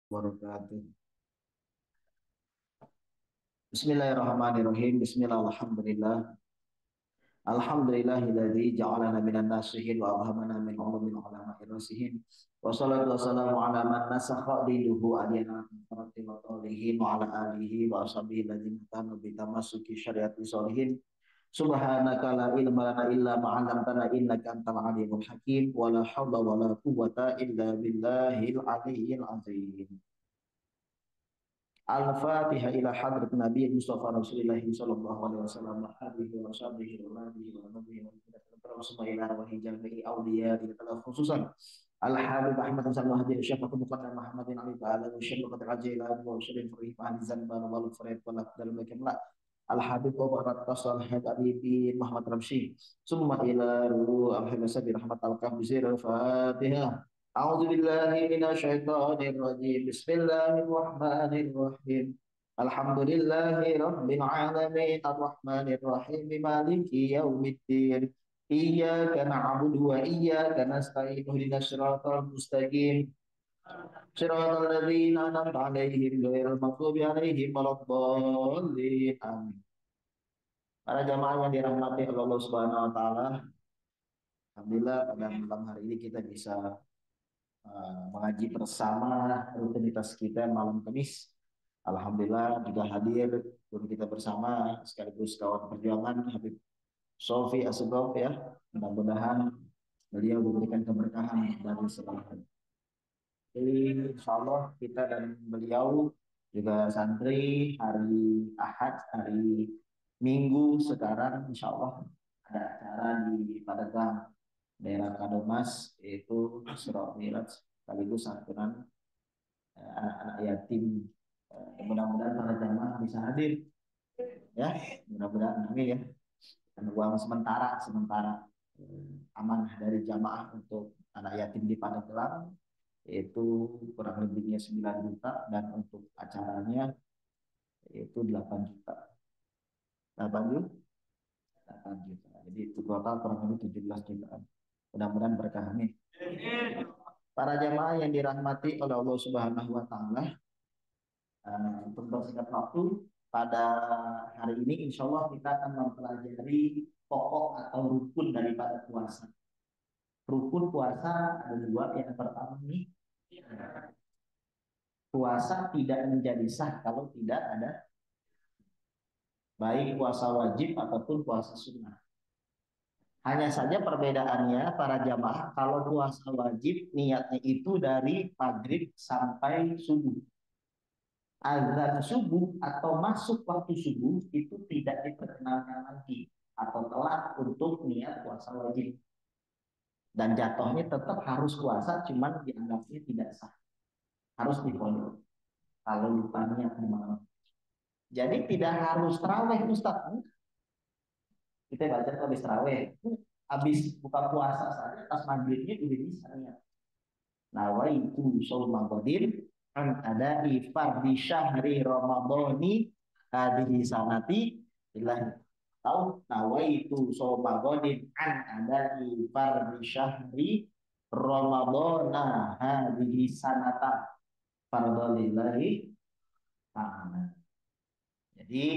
Wabarakatuh. Bismillahirrahmanirrahim. Bismillahirrahmanirrahim. Alhamdulillahilladzi ja'alana minan nasihin wa alhamana min ulumin ulama'i rasihin. Wassalatu wassalamu ala man nasakha dinuhu adiyana min wa talihin wa ala alihi wa ashabihi alladzina kanu bi tamassuki syariati sholihin. Subhanaka la ilma lana illa ma 'allamtana innaka antal alimul hakim wa la haula wa la quwwata illa billahil aliyyil azim. Al-Fatihah ila hadrat Nabi Mustafa Rasulullah sallallahu alaihi wasallam wa alihi wa sahbihi wa alihi wa nabihi wa sallallahu ila wa jami'i awliya ila khususan Al-Habib Ahmad sallallahu alaihi wasallam muqaddam Muhammadin ali ta'ala wa syarif qad ajila wa syarif fi ahli zanban wal farid wal aqdal makamla Al-Habib wa barat tasal habibi Muhammad Ramsi summa ila ruh al-habib sabi rahmat al-qabzir al-Fatihah. A'udzu billahi minasyaitonir rajim. Bismillahirrahmanirrahim. Alhamdulillahi rabbil alamin arrahmanir rahim maliki yaumiddin. Iyyaka na'budu wa iyyaka nasta'in ihdinas siratal mustaqim. Siratal ladzina an'amta 'alaihim ghairil maghdubi 'alaihim waladdallin. Amin. Para jamaah yang dirahmati Allah Subhanahu wa taala, alhamdulillah pada malam hari ini kita bisa mengaji bersama rutinitas kita malam Kamis. Alhamdulillah juga hadir guru kita bersama sekaligus kawan perjuangan Habib Sofi Asegaf ya. Mudah-mudahan beliau diberikan keberkahan dari segala. Jadi insya Allah kita dan beliau juga santri hari Ahad, hari Minggu sekarang insya Allah ada acara di Padang daerah Kadomas yaitu Isra Mi'raj sekaligus santunan anak-anak yatim. Mudah-mudahan para jamaah bisa hadir ya, mudah-mudahan amin ya. Dan uang sementara amanah dari jamaah untuk anak yatim di Pandeglang yaitu kurang lebihnya 9 juta dan untuk acaranya yaitu 8 juta. 8 juta. 8 juta. Jadi itu total kurang lebih 17 jutaan. Mudah-mudahan berkah amin. Para jamaah yang dirahmati oleh Allah Subhanahu wa taala, untuk bersingkat waktu pada hari ini insya Allah kita akan mempelajari pokok atau rukun daripada puasa. Rukun puasa ada dua. Yang pertama nih, puasa tidak menjadi sah kalau tidak ada baik puasa wajib ataupun puasa sunnah. Hanya saja perbedaannya para jamaah, kalau puasa wajib niatnya itu dari maghrib sampai subuh. Azan subuh atau masuk waktu subuh itu tidak diperkenankan lagi atau telat untuk niat puasa wajib. Dan jatuhnya tetap harus puasa, cuman dianggapnya tidak sah. Harus dipondok. Kalau lupa niat malam. Jadi tidak harus terawih Ustaz. Kita baca habis terawih. Habis buka puasa saja, pas maghribnya udah bisa niat. Nawaitu shauma qadir an ada'i fardhi syahri ramadhani hadhihi sanati billahi tahu nawaitu shauma qadir an ada'i fardhi syahri ramadhana hadhihi sanata fardhalillahi ta'ala. Jadi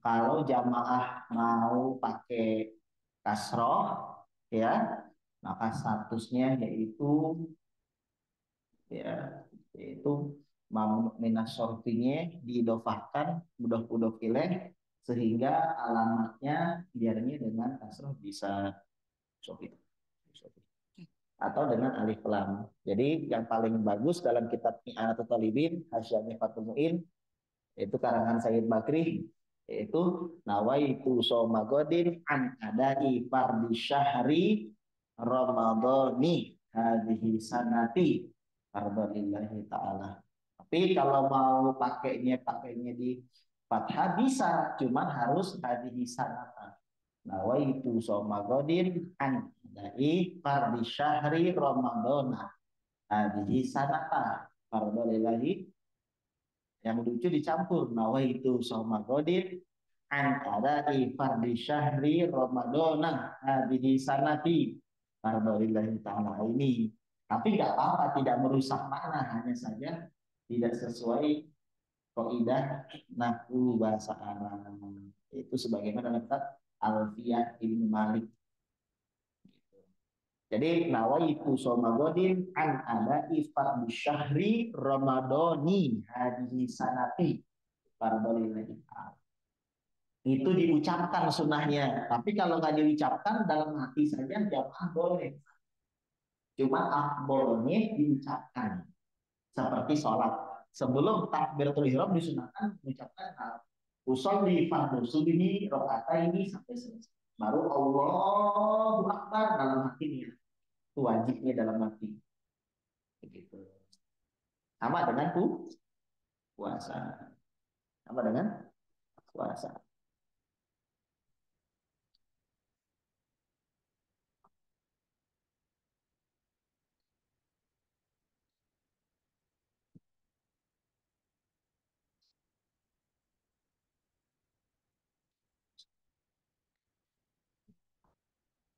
kalau jamaah mau pakai kasroh ya, maka statusnya yaitu ya yaitu mamnu minas sortinya diidofahkan mudof ilaih sehingga alamatnya biarnya dengan kasroh bisa sofi atau dengan alif lam. Jadi yang paling bagus dalam kitab Mi'anatul Talibin Hasyami Fatul Mu'in itu karangan Sayyid Bakri yaitu nawaitu shoma godin an adai fardhi syahri ramadhani hadhihi sanati fardhalillahi ta'ala. Tapi kalau mau pakainya di fathah bisa, cuman harus hadhihi sanata. Nawaitu shoma godin an adai fardhi syahri ramadhana hadhihi sanata fardhalillahi. Yang lucu dicampur nawaitu shauma godin an ada'i fardhi syahri ramadhana hadhihi sanati fardhillahi ta'ala ini. Tapi nggak apa-apa, tidak merusak makna, hanya saja tidak sesuai kaidah nahwu bahasa Arab. Itu sebagaimana dalam kitab Alfiyah Ibnu Malik. Jadi nawaitu somagodin an ada ifar syahri ramadhani hadhihi sanati fardolillahi ta'ala. Itu diucapkan sunnahnya. Tapi kalau nggak diucapkan dalam hati saja jamaah boleh. Cuma afdolnya diucapkan seperti sholat. Sebelum takbiratul ihram disunahkan mengucapkan usolli fardhu subhi ini sampai selesai. Baru Allahu Akbar dalam hatinya. Itu wajibnya dalam hati. Begitu. Sama dengan puasa. Sama dengan puasa.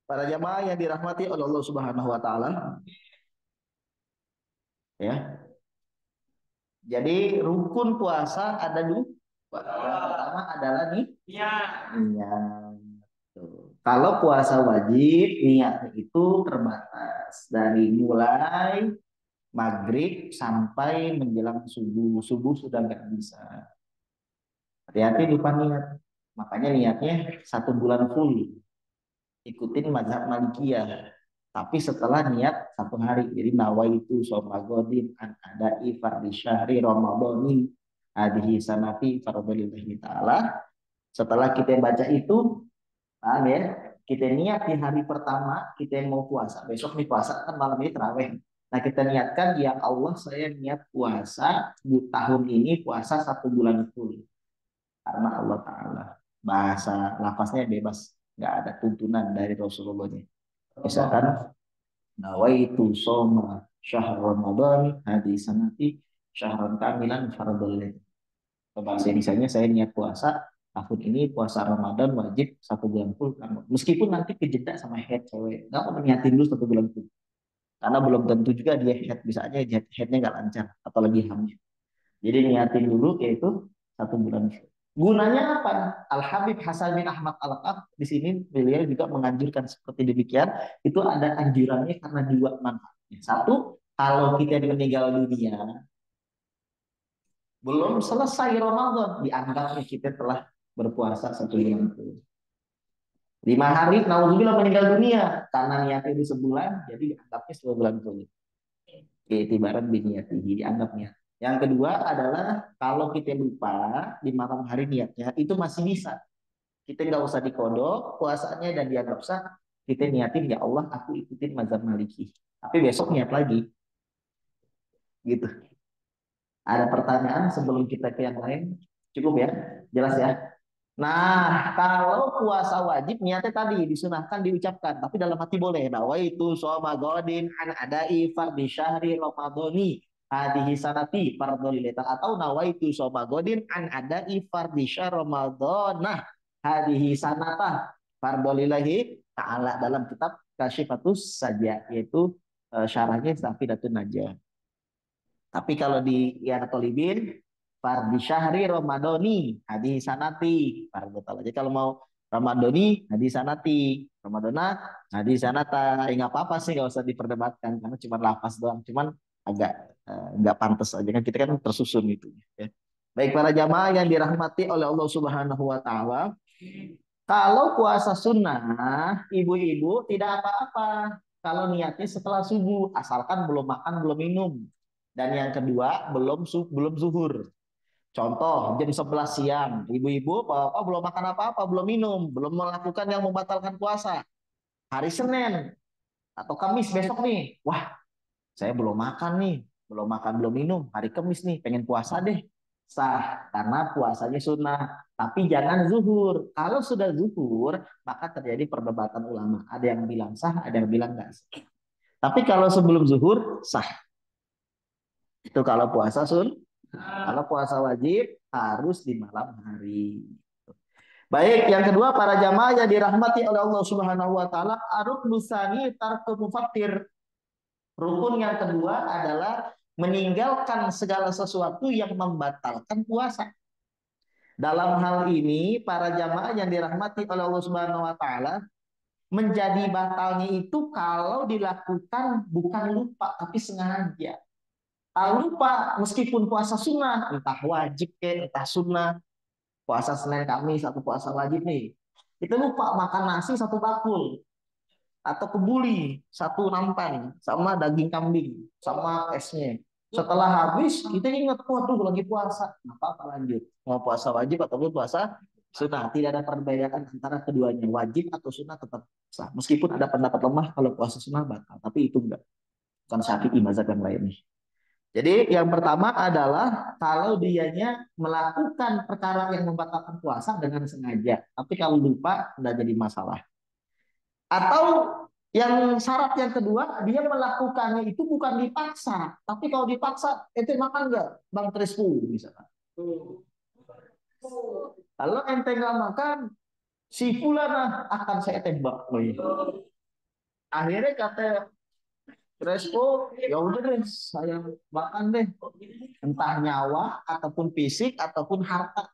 Para jamaah yang dirahmati oleh Allah Subhanahu wa taala, ya. Jadi rukun puasa ada dua. Yang pertama adalah niat. Kalau puasa wajib, niatnya itu terbatas dari mulai maghrib sampai menjelang subuh. Subuh sudah nggak bisa. Hati-hati lupa niat. Makanya niatnya 1 bulan full. Ikutin mazhab Malikiyah. Tapi setelah niat 1 hari, jadi nawaitu somagodin an adai fardhi syahri ramadhani hadhihi sanati fardhillahi ta'ala. Setelah kita baca itu, paham ya? Kita niat di hari pertama kita mau puasa. Besok nih puasa kan malam ini terawih. Nah kita niatkan ya Allah saya niat puasa di tahun ini puasa 1 bulan full karena Allah Taala. Bahasa lafaznya bebas, nggak ada tuntunan dari Rasulullah-nya. Misalkan nawaitu soma syahr Ramadan hadis sanati syahran kamilan fardhul. Bahasa Indonesia saya niat puasa tahun ini puasa Ramadan wajib 1 bulan full. Meskipun nanti kejeda sama head cewek, nggak mau niatin dulu 1 bulan full. Karena belum tentu juga dia head, bisa aja headnya nggak lancar atau lagi hamil. Jadi niatin dulu yaitu 1 bulan full. Gunanya apa? Al Habib Hasan bin Ahmad Al Qaf di sini beliau juga menganjurkan seperti demikian. Itu ada anjurannya karena dua manfaatnya. Satu, kalau kita meninggal dunia belum selesai Ramadan, dianggapnya kita telah berpuasa 1 bulan full. 5 hari, nauzubillah meninggal dunia karena niatnya itu sebulan, jadi dianggapnya 1 bulan full. Itibaran biniyatihi, dianggapnya. Yang kedua adalah kalau kita lupa di malam hari niatnya, itu masih bisa. Kita nggak usah dikodok puasanya dan dianggap sah. Kita niatin ya Allah, aku ikutin mazhab Maliki. Tapi besok niat lagi, gitu. Ada pertanyaan sebelum kita ke yang lain? Cukup ya? Jelas ya? Nah, kalau puasa wajib niatnya tadi disunahkan diucapkan, tapi dalam hati boleh. Nawaitu shoma godin an adai fardhi syahri ramadhani hadhihi sanati fardhilita atau nawaitu shoma godin an adai fardhi syahri ramadhana hadhihi sanata fardhilillahi ta'ala dalam kitab Kasyifatus saja yaitu syarahnya Safidatun Najah. Tapi kalau di Yanatolibin fardhi syahri Ramadhani hadis sanati fardhu talak. Jadi kalau mau Ramadhani hadis sanati, Ramadhana hadis sanata. Enggak apa-apa sih, nggak usah diperdebatkan karena cuma lafaz doang. Cuman agak nggak pantas aja kan kita kan tersusun gitu ya. Baik para jamaah yang dirahmati oleh Allah Subhanahu wa taala, kalau puasa sunnah, ibu-ibu tidak apa-apa. Kalau niatnya setelah subuh, asalkan belum makan, belum minum. Dan yang kedua, belum zuhur. Contoh, jam 11 siang, ibu-ibu, bapak belum makan apa-apa, belum minum, belum melakukan yang membatalkan puasa. Hari Senin atau Kamis besok nih, wah, saya belum makan nih, belum makan, belum minum. Hari Kamis nih, pengen puasa deh. Sah, karena puasanya sunnah. Tapi jangan zuhur. Kalau sudah zuhur, maka terjadi perdebatan ulama. Ada yang bilang sah, ada yang bilang nggak sah. Tapi kalau sebelum zuhur, sah. Itu kalau puasa kalau puasa wajib harus di malam hari. Baik, yang kedua para jamaah yang dirahmati oleh Allah Subhanahu wa taala, aruk nusani tarku mufatir. Rukun yang kedua adalah meninggalkan segala sesuatu yang membatalkan puasa. Dalam hal ini, para jamaah yang dirahmati oleh Allah Subhanahu wa taala, menjadi batalnya itu kalau dilakukan bukan lupa tapi sengaja. Kalau lupa meskipun puasa sunnah, entah wajib ke, entah sunnah, puasa Senin Kamis atau puasa wajib nih. Kita lupa makan nasi satu bakul atau kebuli satu nampan sama daging kambing sama esnya. Setelah habis kita ingat, waduh lagi puasa. Apa lanjut? Mau puasa wajib ataupun puasa sunnah, tidak ada perbedaan antara keduanya, wajib atau sunnah tetap sah. Meskipun ada pendapat lemah kalau puasa sunnah batal, tapi itu enggak. Bukan Syafi'i, mazhab yang lainnya. Jadi yang pertama adalah kalau dianya melakukan perkara yang membatalkan puasa dengan sengaja, tapi kalau lupa tidak jadi masalah. Atau yang syarat yang kedua, dia melakukannya itu bukan dipaksa, tapi kalau dipaksa, itu makan nggak, Bang Trisku misalkan. Kalau ente nggak makan, si Fulana akan saya tembak. Akhirnya kata Tresco, ya udah deh, saya makan deh, entah nyawa ataupun fisik ataupun harta.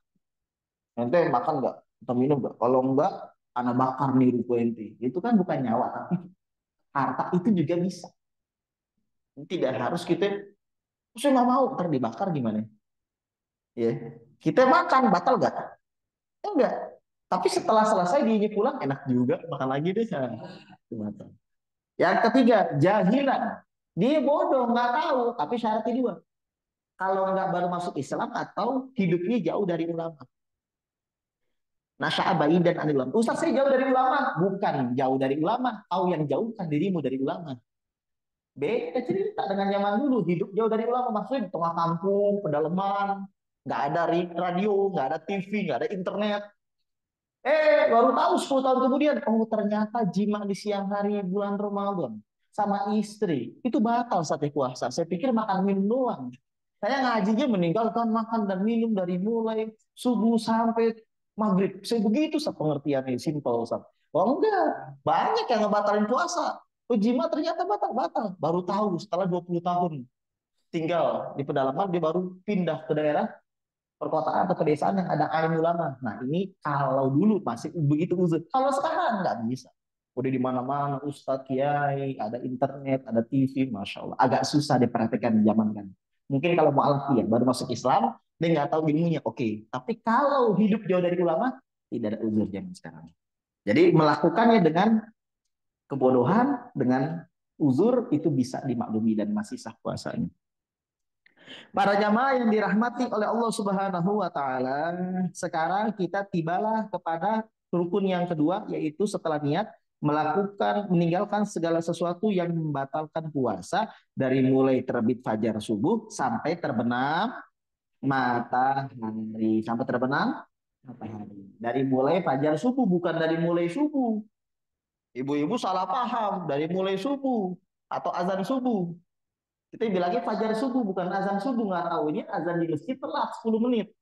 Ente makan nggak? Atau minum nggak? Kalau enggak, anak bakar nih ruko ente. Itu kan bukan nyawa, tapi harta itu juga bisa. Tidak harus kita, saya nggak mau, ntar dibakar gimana? Ya, kita makan batal nggak? Enggak. Tapi setelah selesai dia pulang enak juga, makan lagi deh. Nah, yang ketiga, jahilan. Dia bodoh, nggak tahu, tapi syaratnya dua. Kalau nggak baru masuk Islam atau hidupnya jauh dari ulama. Nasya'a dan anil ulama. Ustaz, saya jauh dari ulama. Bukan jauh dari ulama. Tahu yang jauhkan dirimu dari ulama. Beda cerita dengan zaman dulu. Hidup jauh dari ulama. Maksudnya di tengah kampung, pedalaman. Nggak ada radio, nggak ada TV, nggak ada internet. Baru tahu 10 tahun kemudian. Oh, ternyata jima di siang hari bulan Ramadan. Sama istri. Itu batal saat puasa. Saya pikir makan minum doang. Saya ngajinya meninggalkan makan dan minum dari mulai subuh sampai maghrib. Saya begitu pengertiannya, simple. Oh enggak, banyak yang ngebatalin puasa. Ujima ternyata batal-batal. Baru tahu setelah 20 tahun tinggal di pedalaman, dia baru pindah ke daerah perkotaan atau pedesaan yang ada alim ulama. Nah ini kalau dulu masih begitu uzur. Kalau sekarang nggak bisa. Udah di mana-mana Ustadz Kiai, ada internet, ada TV, masya Allah. Agak susah diperhatikan di zaman kan. Mungkin kalau mau ya baru masuk Islam, dia nggak tahu ilmunya, oke. Tapi kalau hidup jauh dari ulama, tidak ada uzur zaman sekarang. Jadi melakukannya dengan kebodohan, dengan uzur itu bisa dimaklumi dan masih sah puasanya. Para jamaah yang dirahmati oleh Allah Subhanahu wa taala, sekarang kita tibalah kepada rukun yang kedua, yaitu setelah niat melakukan meninggalkan segala sesuatu yang membatalkan puasa dari mulai terbit fajar subuh sampai terbenam matahari. Sampai terbenam matahari. Dari mulai fajar subuh, bukan dari mulai subuh. Ibu-ibu salah paham, dari mulai subuh atau azan subuh. Kita bilangnya fajar subuh, bukan azan subuh. Nggak tahu ini azan di masjid telat 10 menit.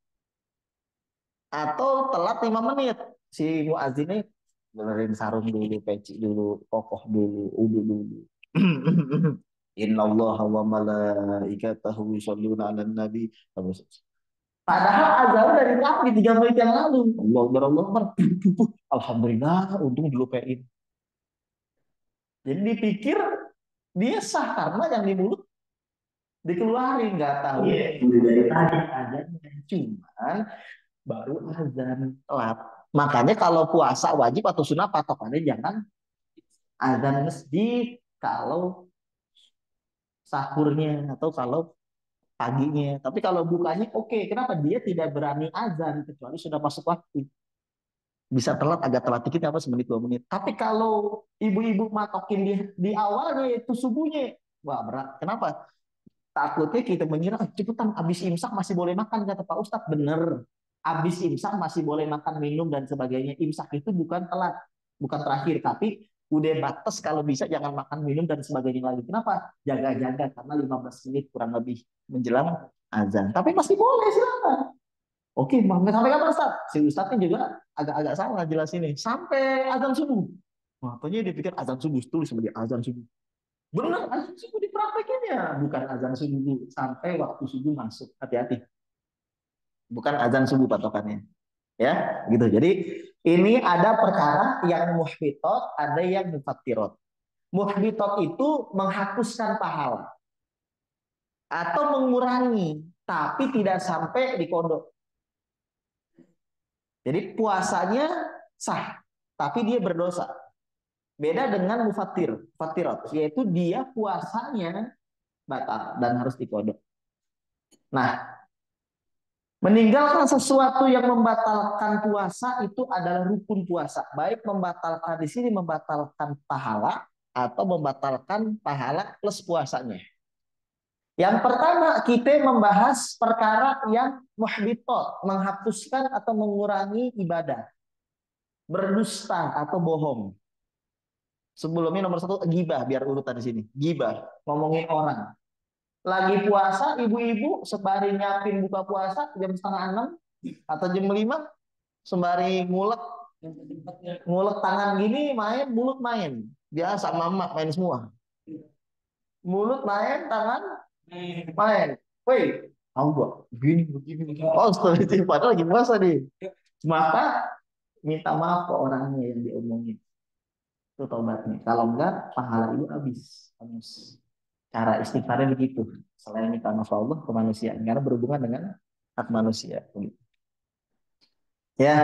Atau telat 5 menit. Si muazzinnya benerin sarung dulu, peci dulu, kokoh dulu, udu dulu. Inna Allah wa malaikatahu yusholluna ala nabi. Padahal azan dari tadi 3 menit yang lalu. Allah Akbar, Allah Akbar. Alhamdulillah, untung dilupain. Jadi dipikir dia sah karena yang di mulut dikeluarin, nggak tahu dari tadi azannya, cuman baru azan telat. Makanya kalau puasa wajib atau sunnah patokannya jangan azan masjid kalau sahurnya atau kalau paginya. Tapi kalau bukanya oke. Kenapa dia tidak berani azan kecuali sudah masuk waktu? Bisa telat, agak telat dikit apa semenit 2 menit. Tapi kalau ibu-ibu matokin di awalnya itu subuhnya, wah berat. Kenapa? Takutnya kita mengira cepetan habis imsak masih boleh makan, kata Pak Ustadz. Bener, habis imsak masih boleh makan minum dan sebagainya. Imsak itu bukan telat, bukan terakhir, tapi udah batas kalau bisa jangan makan minum dan sebagainya lagi. Kenapa? Jaga-jaga karena 15 menit kurang lebih menjelang azan. Tapi masih boleh silakan. Oke, sampai kapan Ustaz? Si Ustadznya juga agak-agak salah jelas ini. Sampai azan subuh. Makanya dia pikir azan subuh, tulis sebagai azan subuh. Benar, azan subuh dipraktekinnya. Bukan azan subuh sampai waktu subuh masuk. Hati-hati. Bukan azan subuh patokannya. Ya, gitu. Jadi ini ada perkara yang muhbitot, ada yang mufattirot. Muhbitot itu menghapuskan pahala atau mengurangi, tapi tidak sampai di kodok. Jadi puasanya sah, tapi dia berdosa. Beda dengan mufatir, mufatirot, yaitu dia puasanya batal dan harus dikodok. Nah, meninggalkan sesuatu yang membatalkan puasa itu adalah rukun puasa. Baik membatalkan di sini membatalkan pahala atau membatalkan pahala plus puasanya. Yang pertama kita membahas perkara yang muhbitot, menghapuskan atau mengurangi ibadah, berdusta atau bohong. Sebelumnya nomor satu gibah, biar urutan di sini. Gibah, ngomongin orang. Lagi puasa, ibu-ibu sembari nyiapin buka puasa jam setengah 6 atau jam 5 sembari ngulek ngulek tangan gini main, mulut main. Biasa mama main semua. Mulut main, tangan main. Woi, tahu gak? Begini, begini, begini. Oh, padahal lagi puasa nih. Maka minta maaf ke orangnya yang diomongin. Itu taubatnya. Kalau enggak, pahala itu habis. Cara istighfarnya begitu. Selain minta maaf Allah ke manusia. Karena berhubungan dengan hak manusia. Ya,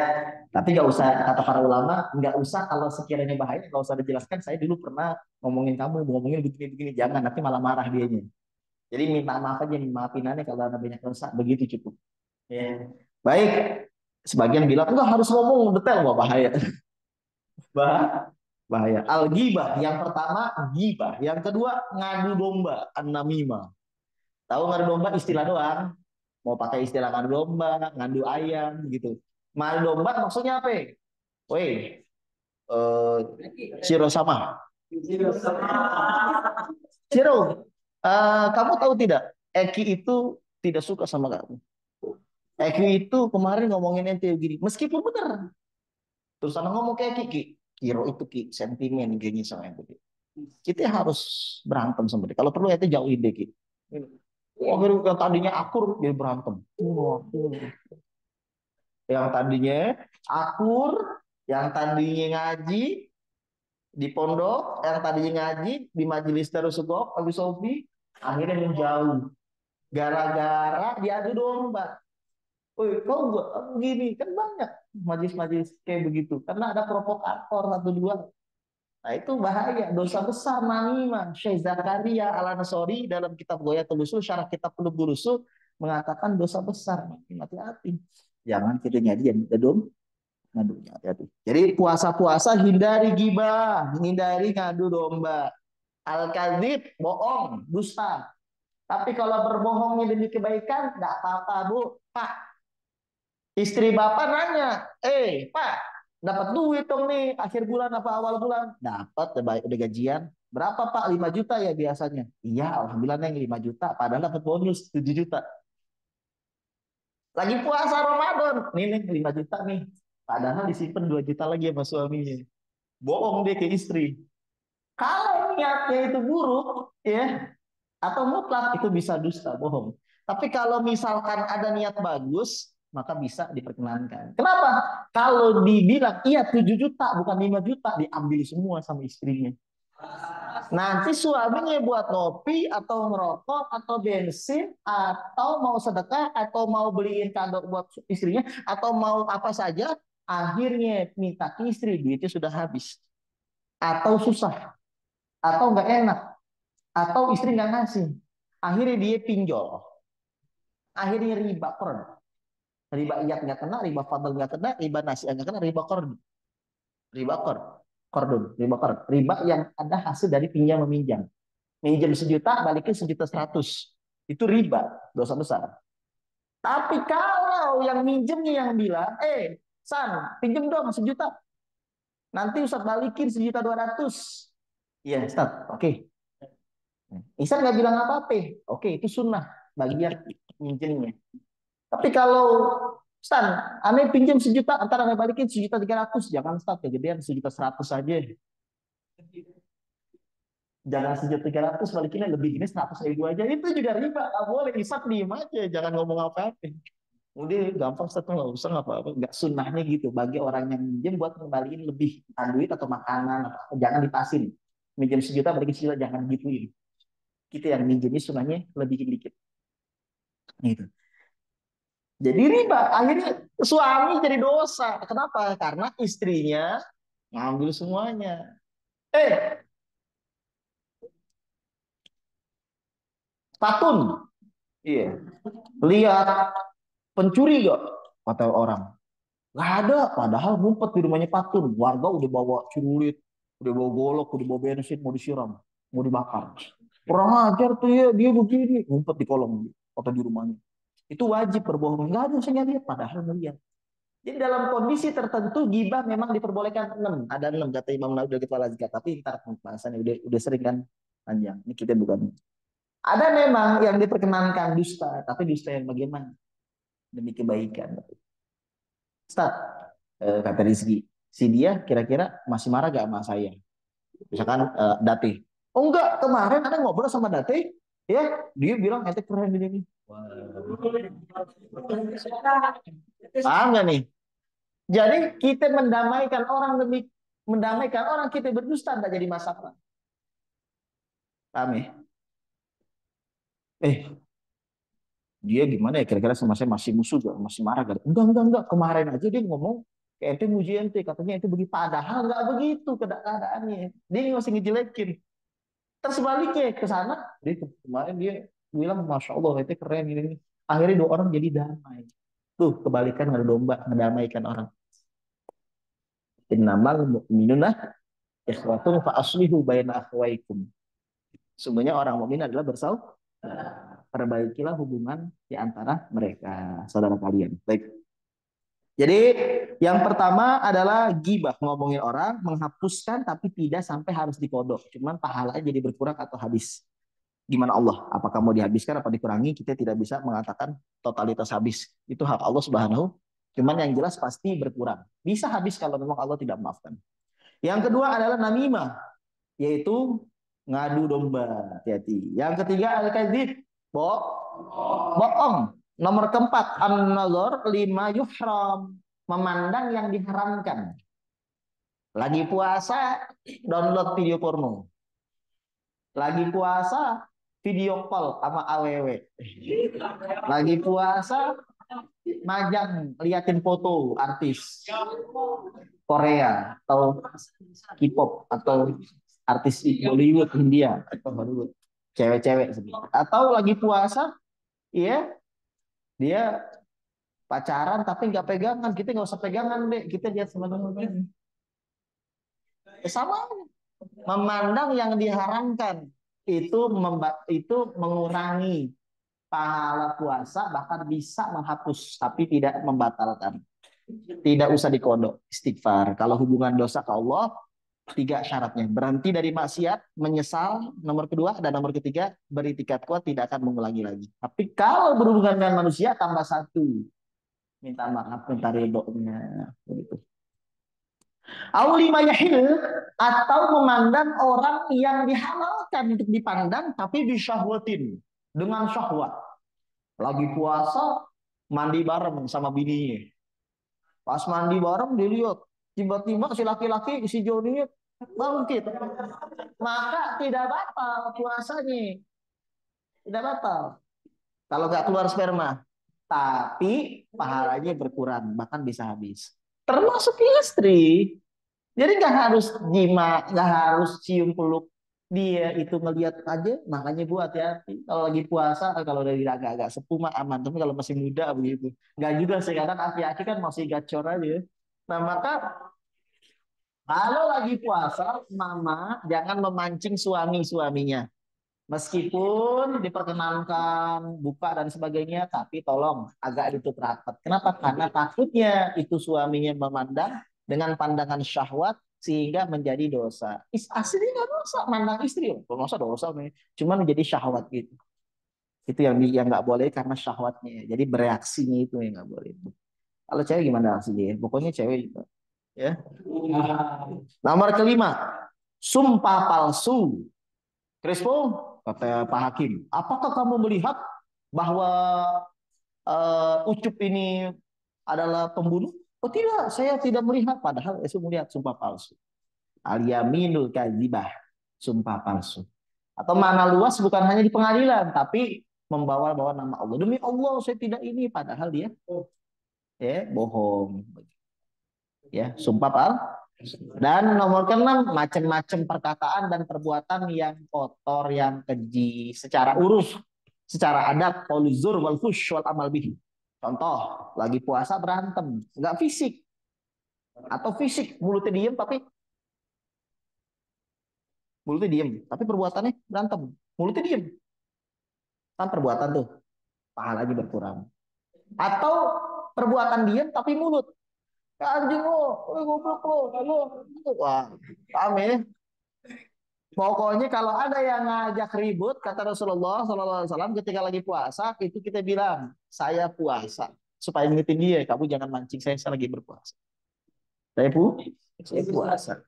tapi nggak usah, kata para ulama, nggak usah kalau sekiranya bahaya, nggak usah dijelaskan. Saya dulu pernah ngomongin kamu, ngomongin begini-begini. Jangan, nanti malah marah dianya. Jadi minta maaf aja, maafin aja kalau ada banyak dosa. Begitu cukup. Ya. Baik, sebagian bilang, enggak harus ngomong detail, wah bahaya. Bahaya. Al-ghibah. Yang pertama, ghibah. Yang kedua, ngadu domba. An-namimah. Tahu ngadu domba istilah doang. Mau pakai istilah ngadu domba, ngadu ayam gitu. Ngadu domba maksudnya apa? Woi, Ciro sama. Ciro, kamu tahu tidak? Eki itu tidak suka sama kamu. Eki itu kemarin ngomongin ente gini. Meskipun benar. Terus anak ngomong kayak Ki, Kiro itu Ki, sentimen gini sama ente. Kita harus berantem sama dia. Kalau perlu ente jauhin deh Ki. Wah, yang tadinya akur jadi berantem. Yang tadinya akur, yang tadinya ngaji di pondok, yang tadinya ngaji di majelis Darussugoh, Abi Sofi, akhirnya menjauh. Gara-gara diadu domba. Woi, kau buat begini kan banyak majelis-majelis kayak begitu. Karena ada provokator satu dua. Nah itu bahaya, dosa besar namimah. Syekh Zakaria Al-Ansori dalam kitab Ghayatul Usul, syarah kitab Qulubul Usul mengatakan dosa besar. Hati-hati. Jangan kita nyadi yang gedung ngadunya, hati-hati. Jadi puasa-puasa hindari gibah, hindari ngadu domba. Al-kadzib, bohong, dusta. Tapi kalau berbohongnya demi kebaikan, tidak apa-apa, Bu. Pak, istri bapak nanya, Pak, dapat duit dong nih akhir bulan apa awal bulan? Dapat, udah gajian. Berapa Pak? 5 juta ya biasanya. Iya, alhamdulillah yang 5 juta. Padahal dapat bonus 7 juta. Lagi puasa Ramadan. Nih 5 juta nih. Padahal disimpan 2 juta lagi sama suaminya. Bohong dia ke istri. Kalau niatnya itu buruk, ya, atau mutlak itu bisa dusta, bohong. Tapi kalau misalkan ada niat bagus, maka bisa diperkenankan. Kenapa? Kalau dibilang iya 7 juta bukan 5 juta, diambil semua sama istrinya. Nanti suaminya buat ngopi atau merokok atau bensin atau mau sedekah atau mau beliin kado buat istrinya atau mau apa saja, akhirnya minta ke istri duitnya sudah habis atau susah atau nggak enak atau istri nggak ngasih, akhirnya dia pinjol, akhirnya riba kord, riba iyat nggak kena, riba fadl nggak kena, riba nasi nggak kena, riba kord, riba kord, kordon, riba kord, riba yang ada hasil dari pinjam meminjam, minjam 1 juta balikin 1,1 juta, itu riba, dosa besar. Tapi kalau yang minjemnya yang bilang, San, pinjem dong 1 juta, nanti Ustaz balikin 1,2 juta. Iya Ustaz, oke. Isa nggak bilang apa-apa, oke itu sunnah bagian minjemnya. Tapi kalau Stan, aneh pinjam 1 juta, antara aneh balikin 1,3 juta, jangan Stan, kegedean 1,1 juta aja. Jangan 1.300.000 balikinnya lebih ini 100.000 aja. Itu juga riba. Nggak boleh. Isap diem aja. Jangan ngomong apa-apa. Udah gampang satu nggak usah nggak apa-apa. Nggak sunnahnya gitu. Bagi orang yang minjem buat ngembaliin lebih. Entah duit atau makanan. Atau apa. Jangan dipasin. Minjem 1 juta balikin 1 juta. Jangan gituin. Kita yang minjemnya sunnahnya lebihin dikit. Gitu. Jadi riba. Akhirnya suami jadi dosa. Kenapa? Karena istrinya ngambil semuanya. Eh, Patun. Iya. Lihat pencuri gak? Kata orang. Gak ada. Padahal ngumpet di rumahnya Patun. Warga udah bawa celurit, udah bawa golok, udah bawa bensin, mau disiram, mau dibakar. Kurang ajar tuh ya, dia begini. Ngumpet di kolong atau di rumahnya. Itu wajib berbohong. Gak ada yang lihat. Padahal melihat. Jadi dalam kondisi tertentu gibah memang diperbolehkan 6. Ada 6 kata Imam Nawawi dari kepala zikir. Tapi ntar pembahasannya udah sering kan panjang. Ini kita bukan. Ada memang yang diperkenankan dusta, tapi dusta yang bagaimana? Demi kebaikan. Ustaz, kata Rizky, si dia kira-kira masih marah gak sama saya? Misalkan Date. Oh enggak, kemarin ada ngobrol sama Date, ya dia bilang ente keren ini. Paham nggak nih? Jadi kita mendamaikan orang demi mendamaikan orang kita berdusta tidak jadi masalah. Paham ya? Eh, dia gimana ya kira-kira sama saya masih musuh gak? Masih marah gak? Enggak. Kemarin aja dia ngomong kayak ente muji ente, katanya ente begitu. Padahal nggak begitu keadaannya. Dia masih ngejelekin. Terus sebaliknya ke sana, dia kemarin dia bilang Masya Allah itu keren ini. Akhirnya dua orang jadi damai. Tuh kebalikan ada domba mendamaikan orang. Innamal mu'minuna ikhwatun fa aslihu baina akhwaikum. Sebenarnya orang mukmin adalah bersaudara. Perbaikilah hubungan di antara mereka, saudara kalian. Baik. Jadi yang pertama adalah gibah, ngomongin orang, menghapuskan tapi tidak sampai harus dikodok. Cuman pahalanya jadi berkurang atau habis. Gimana Allah? Apakah mau dihabiskan apa dikurangi? Kita tidak bisa mengatakan totalitas habis. Itu hak Allah Subhanahu. Cuman yang jelas pasti berkurang. Bisa habis kalau memang Allah tidak memaafkan. Yang kedua adalah namimah, yaitu ngadu domba. Hati-hati. Yang ketiga al-kadzib, bohong. Nomor keempat an-nazar lima yuhram, memandang yang diharamkan. Lagi puasa download video porno. Lagi puasa video call sama awewe. Lagi puasa majang liatin foto artis Korea atau K-pop atau artis Bollywood India atau Hollywood cewek-cewek atau lagi puasa iya dia pacaran tapi nggak pegangan, kita nggak usah pegangan deh, kita lihat sama-sama sama memandang yang diharamkan itu mengurangi pahala puasa, bahkan bisa menghapus tapi tidak membatalkan. Tidak usah dikodok, istighfar. Kalau hubungan dosa ke Allah, 3 syaratnya: berhenti dari maksiat, menyesal, nomor kedua, dan nomor ketiga, beritikat kuat tidak akan mengulangi lagi. Tapi kalau berhubungan dengan manusia, tambah 1, minta maaf, minta ridhonya, begitu. Aulimayahil, atau memandang orang yang dihalalkan untuk dipandang tapi disyahwatin dengan syahwat. Lagi puasa mandi bareng sama bininya. Pas mandi bareng dilihat tiba-tiba si laki-laki si Joni bangkit. Maka tidak batal puasanya. Tidak batal. Kalau nggak keluar sperma. Tapi pahalanya berkurang, bahkan bisa habis. Termasuk istri. Jadi nggak harus jima, nggak harus cium peluk. Dia itu ngelihat aja, makanya Bu hati-hati. Kalau lagi puasa, kalau dari agak-agak sepuh mah aman. Tapi kalau masih muda begitu, nggak juga sih. Kadang aki-aki kan masih gacor aja. Nah maka kalau lagi puasa, mama jangan memancing suami-suaminya. Meskipun diperkenankan buka dan sebagainya, tapi tolong agak ditutup rapat. Kenapa? Karena takutnya itu suaminya memandang dengan pandangan syahwat sehingga menjadi dosa. Aslinya nggak dosa, mandang istri. Masa dosa nih? Cuma menjadi syahwat gitu. Itu yang nggak boleh karena syahwatnya. Jadi bereaksinya itu yang nggak boleh. Kalau cewek gimana reaksinya? Pokoknya cewek juga. Ya. Nomor kelima, sumpah palsu. Crespo, kata Pak Hakim, apakah kamu melihat bahwa Ucup ini adalah pembunuh? Oh tidak, saya tidak melihat. Padahal saya melihat sumpah palsu. Al-yaminul kadzibah, sumpah palsu. Atau mana luas bukan hanya di pengadilan, tapi membawa-bawa nama Allah. Demi Allah saya tidak ini, padahal dia bohong. Ya, sumpah palsu. Dan nomor keenam, macam-macam perkataan dan perbuatan yang kotor, yang keji, secara uruf, secara adat, qauluzur wal fush wal amal bihi. Contoh, lagi puasa berantem, nggak fisik, atau fisik, mulutnya diem, tapi perbuatannya berantem, mulutnya diem, kan perbuatan tuh, pahalanya berkurang. Atau perbuatan diem tapi mulut, anjing lo, goblok lo, wah, paham ya? Pokoknya kalau ada yang ngajak ribut, kata Rasulullah SAW ketika lagi puasa, itu kita bilang, saya puasa. Supaya ngingetin dia, kamu jangan mancing saya lagi berpuasa. Saya pu, saya puasa.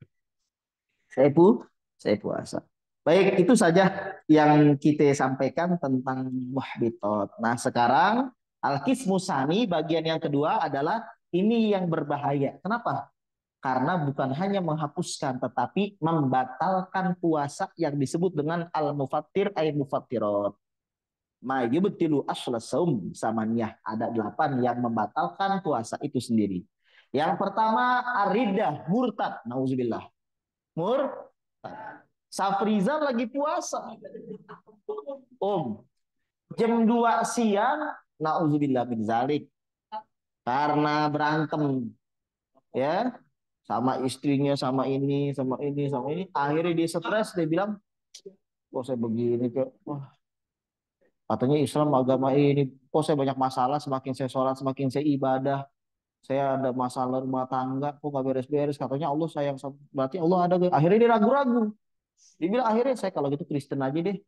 Saya pu, saya puasa. Baik, itu saja yang kita sampaikan tentang muhbitot. Nah, sekarang al-qismu tsani bagian yang kedua adalah ini yang berbahaya. Kenapa? Karena bukan hanya menghapuskan tetapi membatalkan puasa yang disebut dengan al-mufattir ay mufattirat. Ma yubtilu asla saum samaniyah. Ada 8 yang membatalkan puasa itu sendiri. Yang pertama aridah murtad. Nauzubillah. Murtad. Safrizal lagi puasa. Jam 2 siang. Nauzubillah min zalik. Karena berantem ya sama istrinya, sama ini, akhirnya dia stres, dia bilang, kok saya begini, kok wah, katanya Islam agama ini, kok saya banyak masalah, semakin saya sholat semakin saya ibadah, saya ada masalah rumah tangga, kok gak beres-beres, katanya Allah sayang, berarti Allah ada. Akhirnya dia ragu-ragu, dia bilang, akhirnya saya kalau gitu Kristen aja deh,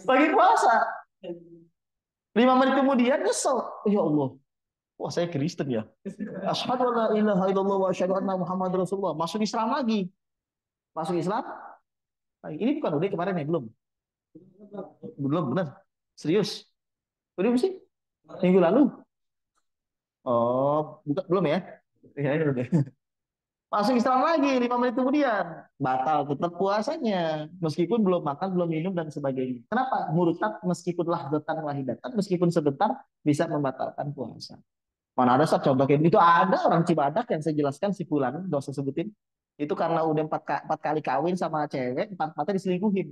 lagi puasa. 5 menit kemudian nyesel, ya Allah, wah saya Kristen ya, asyhadu an la ilaha illallah wa asyhadu anna Muhammad Rasulullah, masuk Islam lagi. Masuk Islam. Ini bukan udah kemarin ya? Belum. Belum, benar. Serius. Udah sih? Minggu lalu. Oh, bukan, belum ya? Ya, ini udah. Masuk Islam lagi 5 menit kemudian. Batal tetap puasanya. Meskipun belum makan, belum minum, dan sebagainya. Kenapa? Murtad meskipun lahzatan wahidatan, meskipun sebentar, bisa membatalkan puasa. Mana ada saat contoh kayak gitu? Ada orang Cibadak yang saya jelaskan, si Fulan, gak usah sebutin. Itu karena udah 4 kali kawin sama cewek, 4-4nya diselingkuhin.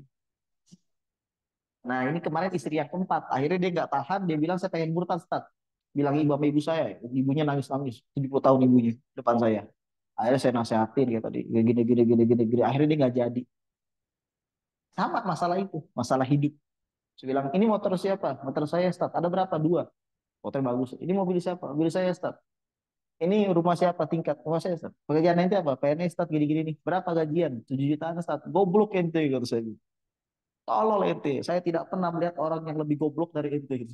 Nah, ini kemarin istri yang keempat. Akhirnya dia nggak tahan, dia bilang saya pengen murtad, Ustaz. Bilang ibu sama ibu saya, ibunya nangis-nangis, 70 tahun ibunya depan saya. Akhirnya saya nasehatin kayak tadi, gini. Akhirnya dia nggak jadi. Sama masalah itu, masalah hidup. Saya bilang, ini motor siapa? Motor saya, Ustaz. Ada berapa? 2. Motor bagus. Ini mobil siapa? Mobil saya, Ustaz. Ini rumah siapa? Tingkat rumah saya, Ustaz. Pekerjaan nanti apa? PNS, Ustaz, gini-gini nih. Berapa gajian? 7 jutaan, Ustaz. Goblok ente, kata saya. Tolol ente. Saya tidak pernah melihat orang yang lebih goblok dari ente. Gitu.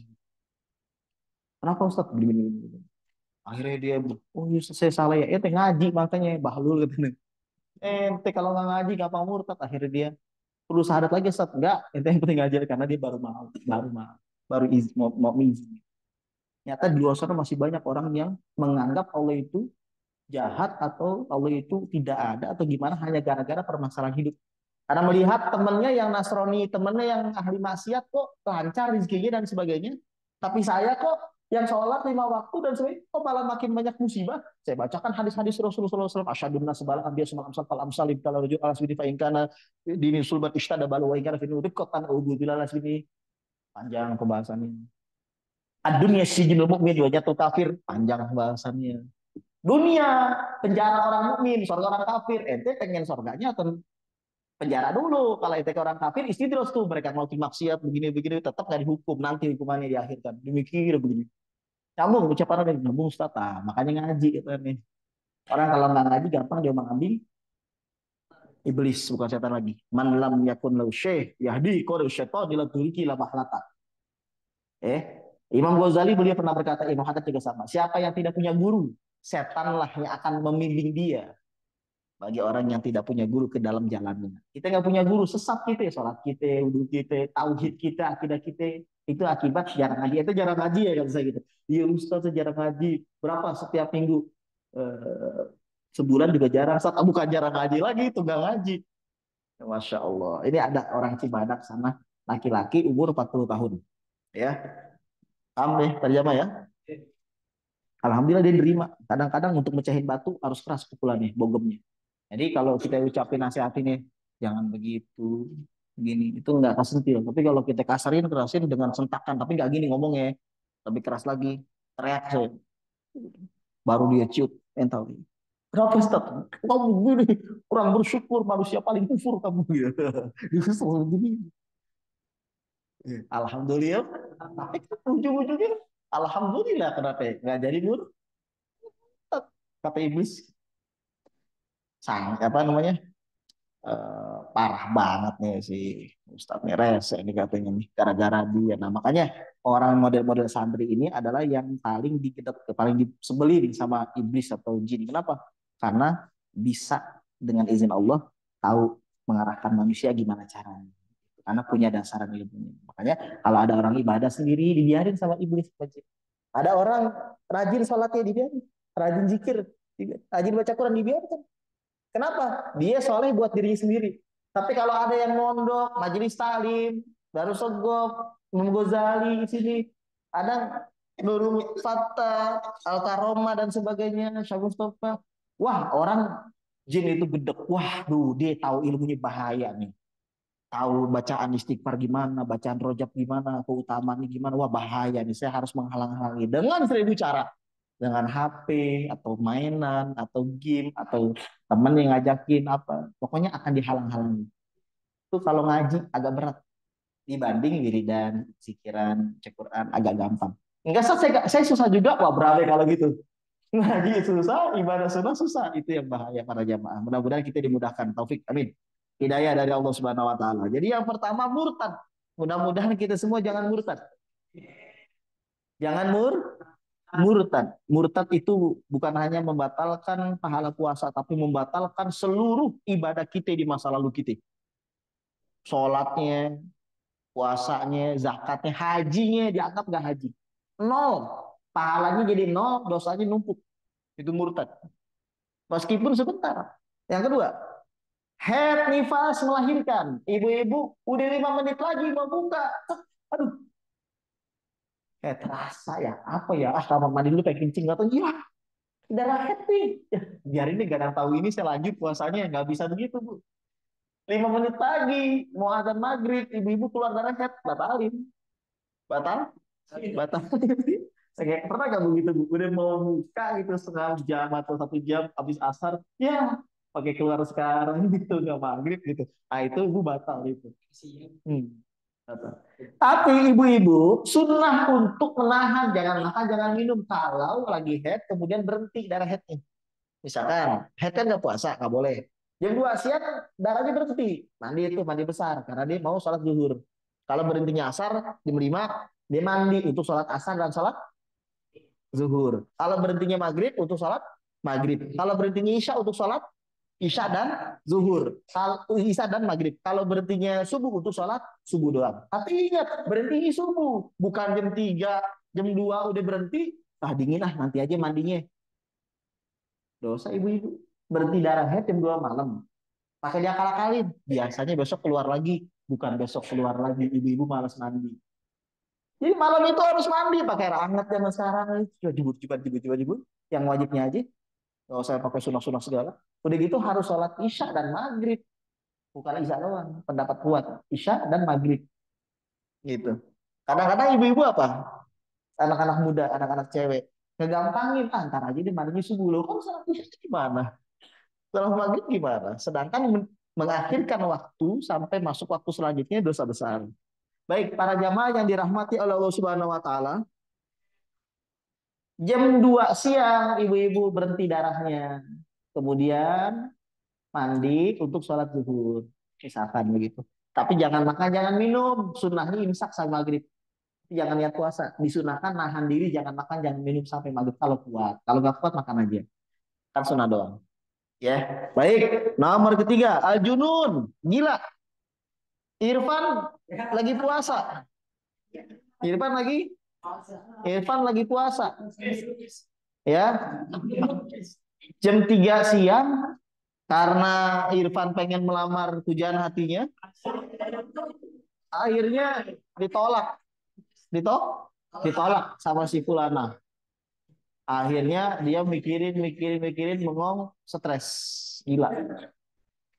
Kenapa Ustaz? Gini. Akhirnya dia, oh iya saya salah ya. Ente ngaji makanya bahlul gitu. Ente kalau nggak ngaji gampang murtad. Akhirnya dia perlu syahadat lagi Ustaz. Enggak, ente yang penting ngajar karena dia baru izin, mau izin. Nyata di luar sana masih banyak orang yang menganggap Allah itu jahat atau Allah itu tidak ada atau gimana hanya gara-gara permasalahan hidup. Karena melihat temennya yang Nasrani, temennya yang ahli maksiat kok lancar rezekinya dan sebagainya. Tapi saya kok yang sholat 5 waktu dan sebagainya, kok malah makin banyak musibah. Saya bacakan hadis-hadis Rasulullah SAW. Asyadun nasibal ambiya sumal amsal fal amsal ibtala rujul ala sini fa'inkana dini sulbat ishtada balu wa'inkana finul ribkotan ubudilah sini. Panjang pembahasannya. Ad-dunya sijinul mu'min wa jatul kafir. Panjang pembahasannya. Dunia penjara orang mukmin, surga orang kafir. Ente pengen surganya atau penjara dulu? Kalau ente orang kafir istidros tuh, mereka mau maksiat begini tetap nggak dihukum, nanti hukumannya diakhirkan. Dimikir begini. Nyambung ucapan ada nyambung Ustaz. Makanya ngaji gitu nih. Orang kalau nggak ngaji gampang dia mengambil iblis, bukan setan lagi. Man lam yakun lahu syekh yahdi qad syaitan ila turiki la mahlata. Imam Ghazali beliau pernah berkata, Imam Haddad juga sama. Siapa yang tidak punya guru, setanlah yang akan membimbing dia. bagi orang yang tidak punya guru ke dalam jalannya. Kita nggak punya guru, sesat kita, sholat kita, wudhu kita, tauhid kita, akidah kita, itu akibat jarang ngaji. Itu jarang ngaji ya kata saya gitu. Iya Ustaz jarang ngaji. Berapa setiap minggu? Eh, Sebulan juga jarang. Bukan jarang ngaji lagi, itu nggak ngaji. Masya Allah. Ini ada orang Cibadak sana, laki-laki umur 40 tahun. Ya, paham deh terjemah ya. Alhamdulillah dia nerima. Kadang-kadang untuk mecahin batu harus keras pukulannya, bogemnya. Jadi kalau kita ucapin nasihat ini, jangan begitu, gini, itu nggak kesentil. Tapi kalau kita kasarin, kerasin dengan sentakan, tapi nggak gini ngomongnya, lebih keras lagi, teriak saya. Baru dia ciut mental. Kenapa Ustaz? Kamu gini, kurang bersyukur, manusia paling kufur kamu gitu. Dia selalu gini. Alhamdulillah. Tapi ujung-ujungnya, Alhamdulillah kenapa ya? Nggak jadi murtad, kata iblis. Sang, apa namanya? Parah banget nih si Ustadz nih rese ini katanya nih gara-gara dia. Nah makanya orang model-model santri ini adalah yang paling dikedet, paling disebelin sama iblis atau jin. Kenapa? Karena bisa dengan izin Allah tahu mengarahkan manusia gimana caranya. Karena punya dasaran ilmunya. Makanya kalau ada orang ibadah sendiri dibiarin sama iblis. Ada orang rajin sholatnya dibiarin, rajin zikir, rajin baca Quran dibiarin. Kenapa? Dia soleh buat dirinya sendiri. Tapi kalau ada yang mondok, majelis talim, Darus Sogop, Imam Ghazali di sini, ada Nurul Fattah, Al Karoma dan sebagainya, Syekh Mustafa. Wah, orang jin itu gedek. Wah, duh, dia tahu ilmunya bahaya nih. Tahu bacaan istighfar gimana, bacaan rojab gimana, keutamaannya gimana. Wah, bahaya nih. Saya harus menghalang-halangi dengan 1000 cara, dengan HP atau mainan atau game atau teman yang ngajakin apa, pokoknya akan dihalang-halangi. Itu kalau ngaji agak berat dibanding wiridan, zikiran, cek Quran agak gampang. Enggak, saya susah juga, wah berapa kalau gitu. Ngaji susah, ibadah susah, itu yang bahaya para jamaah. Mudah-mudahan kita dimudahkan, taufik, amin. Hidayah dari Allah Subhanahu Wa Taala. Jadi yang pertama murtad. Mudah-mudahan kita semua jangan murtad. Jangan murtad. Murtad itu bukan hanya membatalkan pahala puasa, tapi membatalkan seluruh ibadah kita di masa lalu kita. Sholatnya, puasanya, zakatnya, hajinya dianggap gak haji. Nol. Pahalanya jadi nol, dosanya numpuk. Itu murtad. Meskipun sebentar. Yang kedua, head nifas melahirkan. Ibu-ibu udah 5 menit lagi mau buka. Aduh, terasa ya. Apa ya? Kamar mandi dulu pengen kencing. Atau ya, darah head nih. Ya, biar ini gak ada yang tahu ini saya lanjut puasanya. Nggak bisa begitu, Bu. 5 menit lagi. Mau azan maghrib. Ibu-ibu keluar darah head. Batalin. Batal? Batal. Saya pernah gak begitu, Bu? Udah mau buka gitu setengah jam atau 1 jam habis asar. Ya, pakai keluar sekarang gitu. Nggak maghrib gitu. Nah, itu Ibu batal itu. Hmm. Tapi ibu-ibu sunnah untuk menahan, jangan makan, jangan minum kalau lagi head kemudian berhenti darah headnya. Misalkan head kan nggak puasa, nggak boleh. Jam 2 siang darahnya berhenti, mandi itu mandi besar karena dia mau sholat zuhur. Kalau berhentinya asar jam 5 dia mandi untuk sholat asar dan sholat zuhur. Kalau berhentinya maghrib untuk sholat maghrib. Kalau berhentinya isya untuk sholat Isya dan zuhur. Isya dan maghrib. Kalau berhentinya subuh untuk sholat subuh doang. Tapi ingat, berhenti subuh. Bukan jam 3, jam 2 udah berhenti. Ah dingin lah, nanti aja mandinya. Dosa ibu-ibu. Berhenti darah head jam 2 malam. Pakai dia akal-akalin. Biasanya besok keluar lagi. Bukan besok keluar lagi. Ibu-ibu malas mandi. Jadi malam itu harus mandi. Pakai air hangat zaman sekarang. Jibut. Yang wajibnya aja. Gak usah pakai sunah-sunah segala. Udah gitu harus sholat isya dan maghrib. Bukan isya doang. Pendapat kuat. Isya dan maghrib. Gitu. Kadang-kadang ibu-ibu apa? Anak-anak muda, anak-anak cewek. Ngegampangin. Ah, ntar aja deh mandinya subuh. Loh, kamu sholat isya gimana? Sholat maghrib gimana? Sedangkan mengakhirkan waktu sampai masuk waktu selanjutnya dosa besar. Baik, para jamaah yang dirahmati oleh Allah Subhanahu wa taala, jam 2 siang ibu-ibu berhenti darahnya. Kemudian mandi untuk sholat zuhur, misalkan begitu. Tapi jangan makan, jangan minum. Sunnahnya imsak sama maghrib. Jangan niat puasa. Disunahkan nahan diri, jangan makan, jangan minum sampai maghrib kalau kuat. Kalau nggak kuat makan aja. Kan sunnah doang. Ya, baik. Nomor ketiga, al-junun, gila. Irfan lagi puasa. Irfan lagi Irfan lagi puasa. Ya, jam 3 siang karena Irfan pengen melamar pujaan hatinya, akhirnya ditolak, ditolak sama si Fulana. Akhirnya dia mikirin, bengong, stres, gila.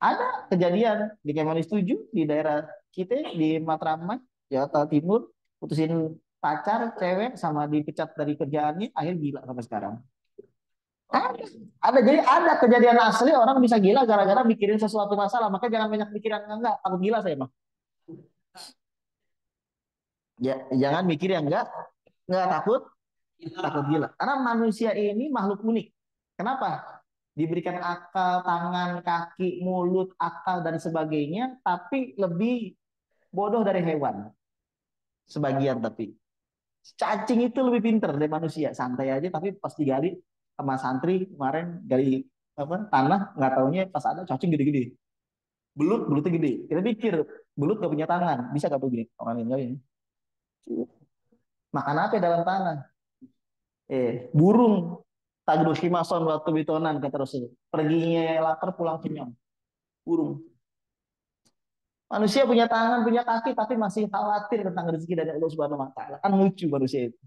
Ada kejadian di Kemenis 7 di daerah kita di Matraman, Jawa Timur, putusin pacar cewek sama dipecat dari kerjaannya, akhir gila sampai sekarang. Ada, jadi ada kejadian asli orang bisa gila gara-gara mikirin sesuatu masalah. Makanya jangan banyak pikiran enggak, takut gila saya mah. Ya, jangan mikir yang enggak takut, takut gila. Karena manusia ini makhluk unik. Kenapa? Diberikan akal, tangan, kaki, mulut, akal dan sebagainya, tapi lebih bodoh dari hewan. Sebagian tapi. Cacing itu lebih pinter dari manusia, santai aja tapi pas digali sama santri kemarin gali apa tanah nggak taunya pas ada cacing gede-gede. Belutnya gede. Kita pikir belut gak punya tangan, bisa gak begini? Orang ini makan apa dalam tanah? Burung. Tagru himason waktu bitonan kata Rasul. Perginya lapar pulang kenyang. Burung. Manusia punya tangan, punya kaki, tapi masih khawatir tentang rezeki dari Allah Subhanahu Wa Taala. Kan lucu manusia itu.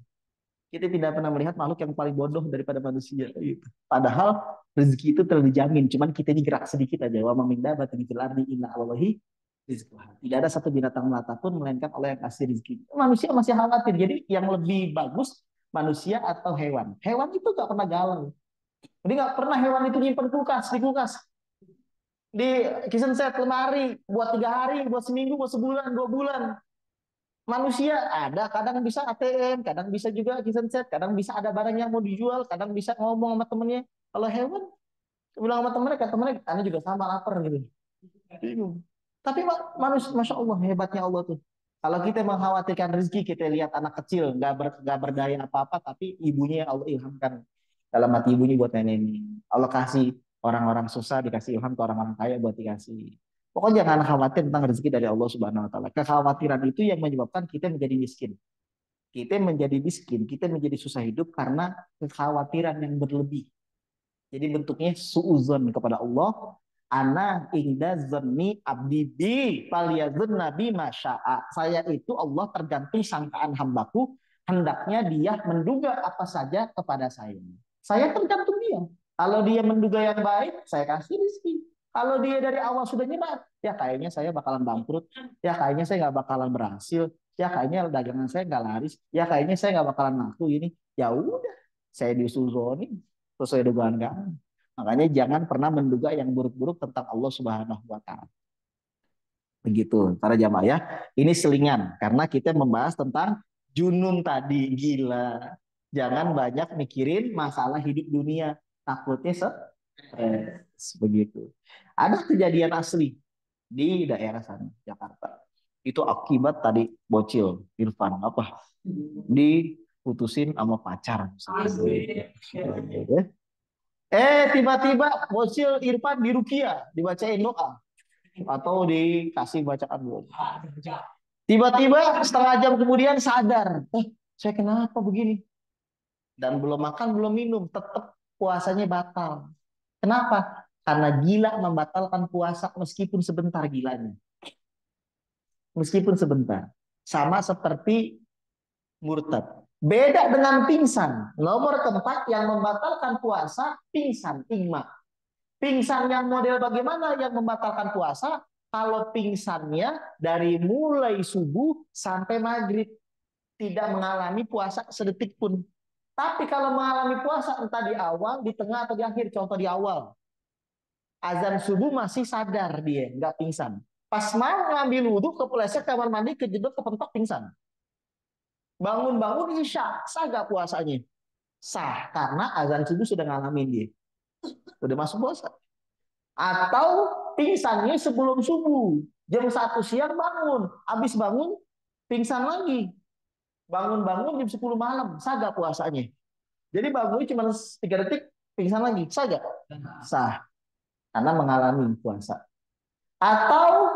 Kita tidak pernah melihat makhluk yang paling bodoh daripada manusia. Gitu. Padahal rezeki itu telah dijamin. Cuman kita ini gerak sedikit aja. Wa maminda batin fil ardi inna Allahi rizquha. Tidak ada satu binatang melata pun melainkan Allah yang kasih rezeki. Manusia masih khawatir. Jadi yang lebih bagus manusia atau hewan. Hewan itu gak pernah galau. Jadi gak pernah hewan itu nyimpen kulkas di kulkas. Di kitchen set lemari buat 3 hari, buat seminggu, buat sebulan, 2 bulan. Manusia ada kadang bisa ATM, kadang bisa juga kitchen set, kadang bisa ada barang yang mau dijual, kadang bisa ngomong sama temennya. Kalau hewan, bilang sama temennya, kata temennya, anda juga sama lapar gitu. Bingung. Tapi manusia, masya Allah hebatnya Allah tuh. Kalau kita mengkhawatirkan rezeki, kita lihat anak kecil nggak berdaya apa-apa, tapi ibunya Allah ilhamkan dalam hati ibunya buat nenek ini. Allah kasih orang-orang susah dikasih ilham ke orang-orang kaya buat dikasih. Pokoknya jangan khawatir tentang rezeki dari Allah Subhanahu Wa Taala. Kekhawatiran itu yang menyebabkan kita menjadi miskin. Kita menjadi miskin, kita menjadi susah hidup karena kekhawatiran yang berlebih. Jadi bentuknya suuzon kepada Allah. Ana inda zanni abdi bi faliyazun nabi masya'a. Saya itu Allah tergantung sangkaan hambaku. Hendaknya dia menduga apa saja kepada saya. Saya tergantung dia. Kalau dia menduga yang baik, saya kasih rezeki. Kalau dia dari awal sudah nyerah, ya kayaknya saya bakalan bangkrut. Ya kayaknya saya nggak bakalan berhasil. Ya kayaknya dagangan saya nggak laris. Ya kayaknya saya nggak bakalan laku ini. Ya udah, saya disuzoni sesuai dugaan kamu. Makanya jangan pernah menduga yang buruk-buruk tentang Allah Subhanahu wa taala. Begitu, para jamaah ya. Ini selingan karena kita membahas tentang junun tadi, gila. Jangan banyak mikirin masalah hidup dunia. Takutnya begitu. Ada kejadian asli di daerah sana, Jakarta. Itu akibat tadi bocil Irfan apa? Diputusin sama pacar. Tiba-tiba bocil Irfan dirukia, dibacain doa atau dikasih bacaan doa. Tiba-tiba setengah jam kemudian sadar, saya kenapa begini? Dan belum makan, belum minum, tetap puasanya batal. Kenapa? Karena gila membatalkan puasa meskipun sebentar gilanya. Meskipun sebentar. Sama seperti murtad. Beda dengan pingsan. Nomor keempat yang membatalkan puasa, pingsan, ingma. Pingsan yang model bagaimana yang membatalkan puasa? Kalau pingsannya dari mulai subuh sampai maghrib. Tidak mengalami puasa sedetik pun. Tapi kalau mengalami puasa entah di awal, di tengah, atau di akhir. Contoh di awal. Azan subuh masih sadar dia, nggak pingsan. Pas mau ngambil wudhu, kepleset kamar mandi, kejedot, kepentok, pingsan. Bangun-bangun isya, sah gak puasanya? Sah, karena azan subuh sudah ngalamin dia. Sudah masuk puasa. Atau pingsannya sebelum subuh. Jam 1 siang bangun. Habis bangun, pingsan lagi. Bangun-bangun jam 10 malam. Sah gak puasanya? Jadi bangunnya cuma 3 detik, pingsan lagi. Sah gak? Sah. karena mengalami puasa. Atau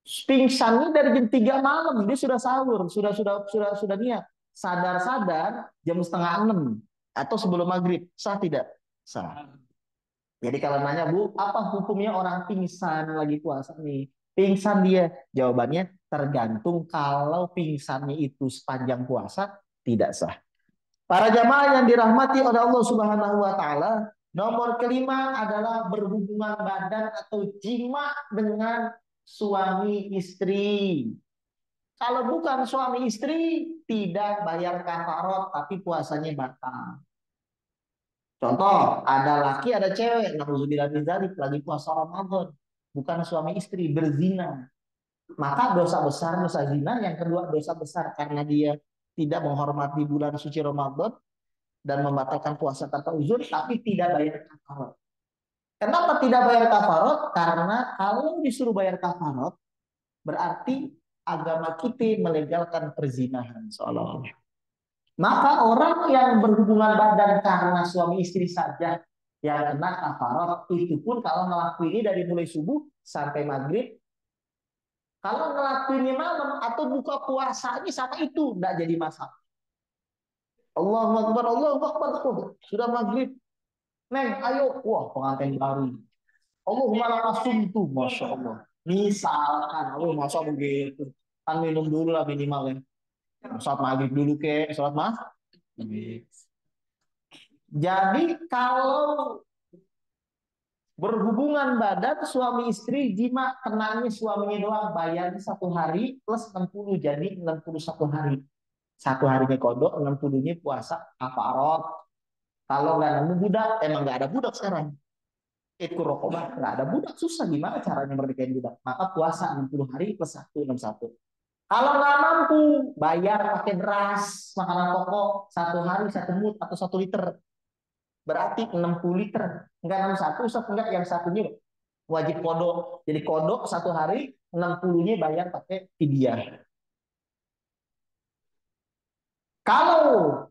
pingsannya dari jam 3 malam, dia sudah sahur, sudah niat. Sadar-sadar jam setengah 6 atau sebelum maghrib, sah tidak? Sah. Jadi kalau nanya Bu, apa hukumnya orang pingsan lagi puasa nih? Pingsan dia, jawabannya tergantung kalau pingsannya itu sepanjang puasa, tidak sah. Para jamaah yang dirahmati oleh Allah Subhanahu wa taala, nomor kelima adalah berhubungan badan atau jima dengan suami istri. Kalau bukan suami istri, tidak bayar kafarot, tapi puasanya batal. Contoh, ada laki, ada cewek, nauzubillah min dzalik, lagi puasa Ramadan, bukan suami istri, berzina. Maka dosa besar, dosa zina. Yang kedua, dosa besar karena dia tidak menghormati bulan suci Ramadan dan membatalkan puasa tanpa uzur, tapi tidak bayar kafarot. Kenapa tidak bayar kafarot? Karena kalau disuruh bayar kafarot, berarti agama kita melegalkan perzinahan seolah-olah. Maka orang yang berhubungan badan karena suami istri saja yang kena kafarot, itu pun kalau ngelakuin ini dari mulai subuh sampai maghrib. Kalau ngelakuinnya malam atau buka puasanya sama itu, tidak jadi masalah. Allahu Akbar, Allahu Akbar. Sudah maghrib. Neng, ayo. Wah, pengantin baru. Allahumma langsung tuh, Masya Allah. Misalkan, masa begitu. Kan minum dulu lah minimal ya. Saat maghrib dulu ke, salat maghrib. Jadi kalau berhubungan badan suami istri jima kenanya suaminya doang bayarnya 1 hari plus 60 jadi 61 hari. 1 harinya kodok, 60-nya puasa kafarot. Kalau nggak nemu budak, emang nggak ada budak sekarang. Itu rokobah, nggak ada budak, susah gimana caranya merdekain budak. Maka puasa 60 hari plus 1, 61. Kalau nggak mampu, bayar pakai beras, makanan pokok, 1 hari 1 mut atau 1 liter. Berarti 60 liter. Enggak 61, Ustaz, enggak yang satunya wajib kodok. Jadi kodok 1 hari, 60-nya bayar pakai fidyah. Kalau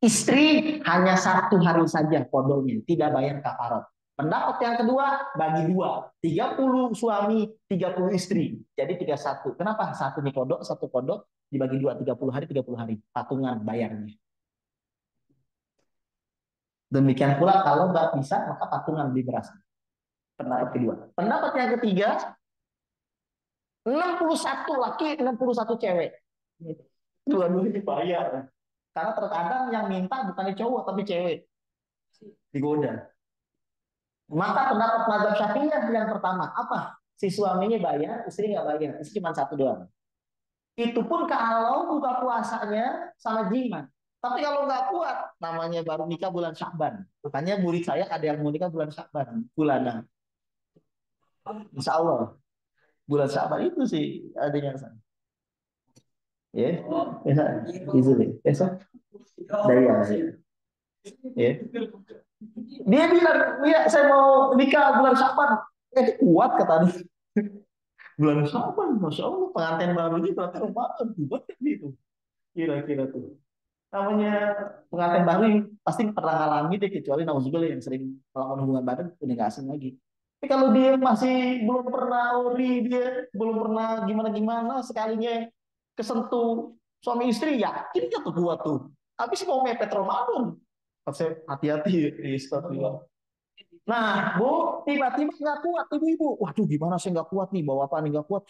istri hanya 1 hari saja kodoknya, tidak bayar kafarot. Pendapat yang kedua, bagi dua. 30 suami, 30 istri. Jadi 31. Kenapa? Satu nih kodok, satu kodok, dibagi dua, 30 hari, 30 hari. Patungan bayarnya. Demikian pula kalau nggak bisa, maka patungan lebih beras. Pendapat kedua. Pendapat yang ketiga, 61 laki, 61 cewek. Dua-duanya dibayar. Karena terkadang yang minta bukannya cowok, tapi cewek. Digoda. Maka pendapat mazhab Syafi'iyah yang pertama, apa? Si suaminya bayar, istri nggak bayar. Istri cuma satu doang. Itu pun kalau buka puasanya sama jima. Tapi kalau nggak kuat, namanya baru nikah bulan Sya'ban. Makanya murid saya ada yang mau nikah bulan Sya'ban. Bulanan. Insya Allah. Bulan Sya'ban itu sih adanya sana. Ya, itu deh. Besok dari Asia. Ya. Dia bilang, ya saya mau nikah bulan Sya'ban. Kuat kata dia. Bulan Sya'ban, Masya Allah, pengantin barunya berarti Ramadan. Buat gitu. Kira-kira tuh. Namanya pengantin baru yang pasti pernah ngalamin deh, kecuali nauzubillah yang sering melakukan hubungan badan udah gak asing lagi. Tapi kalau dia masih belum pernah ori, dia belum pernah gimana-gimana, sekalinya kesentuh suami istri, yakin gak tuh buat tuh. Habis mau mepet Ramadan. Saya hati-hati, Astagfirullah. Nah, Bu, tiba-tiba nggak kuat ibu-ibu. Waduh, gimana saya nggak kuat nih, bawa apa nih nggak kuat.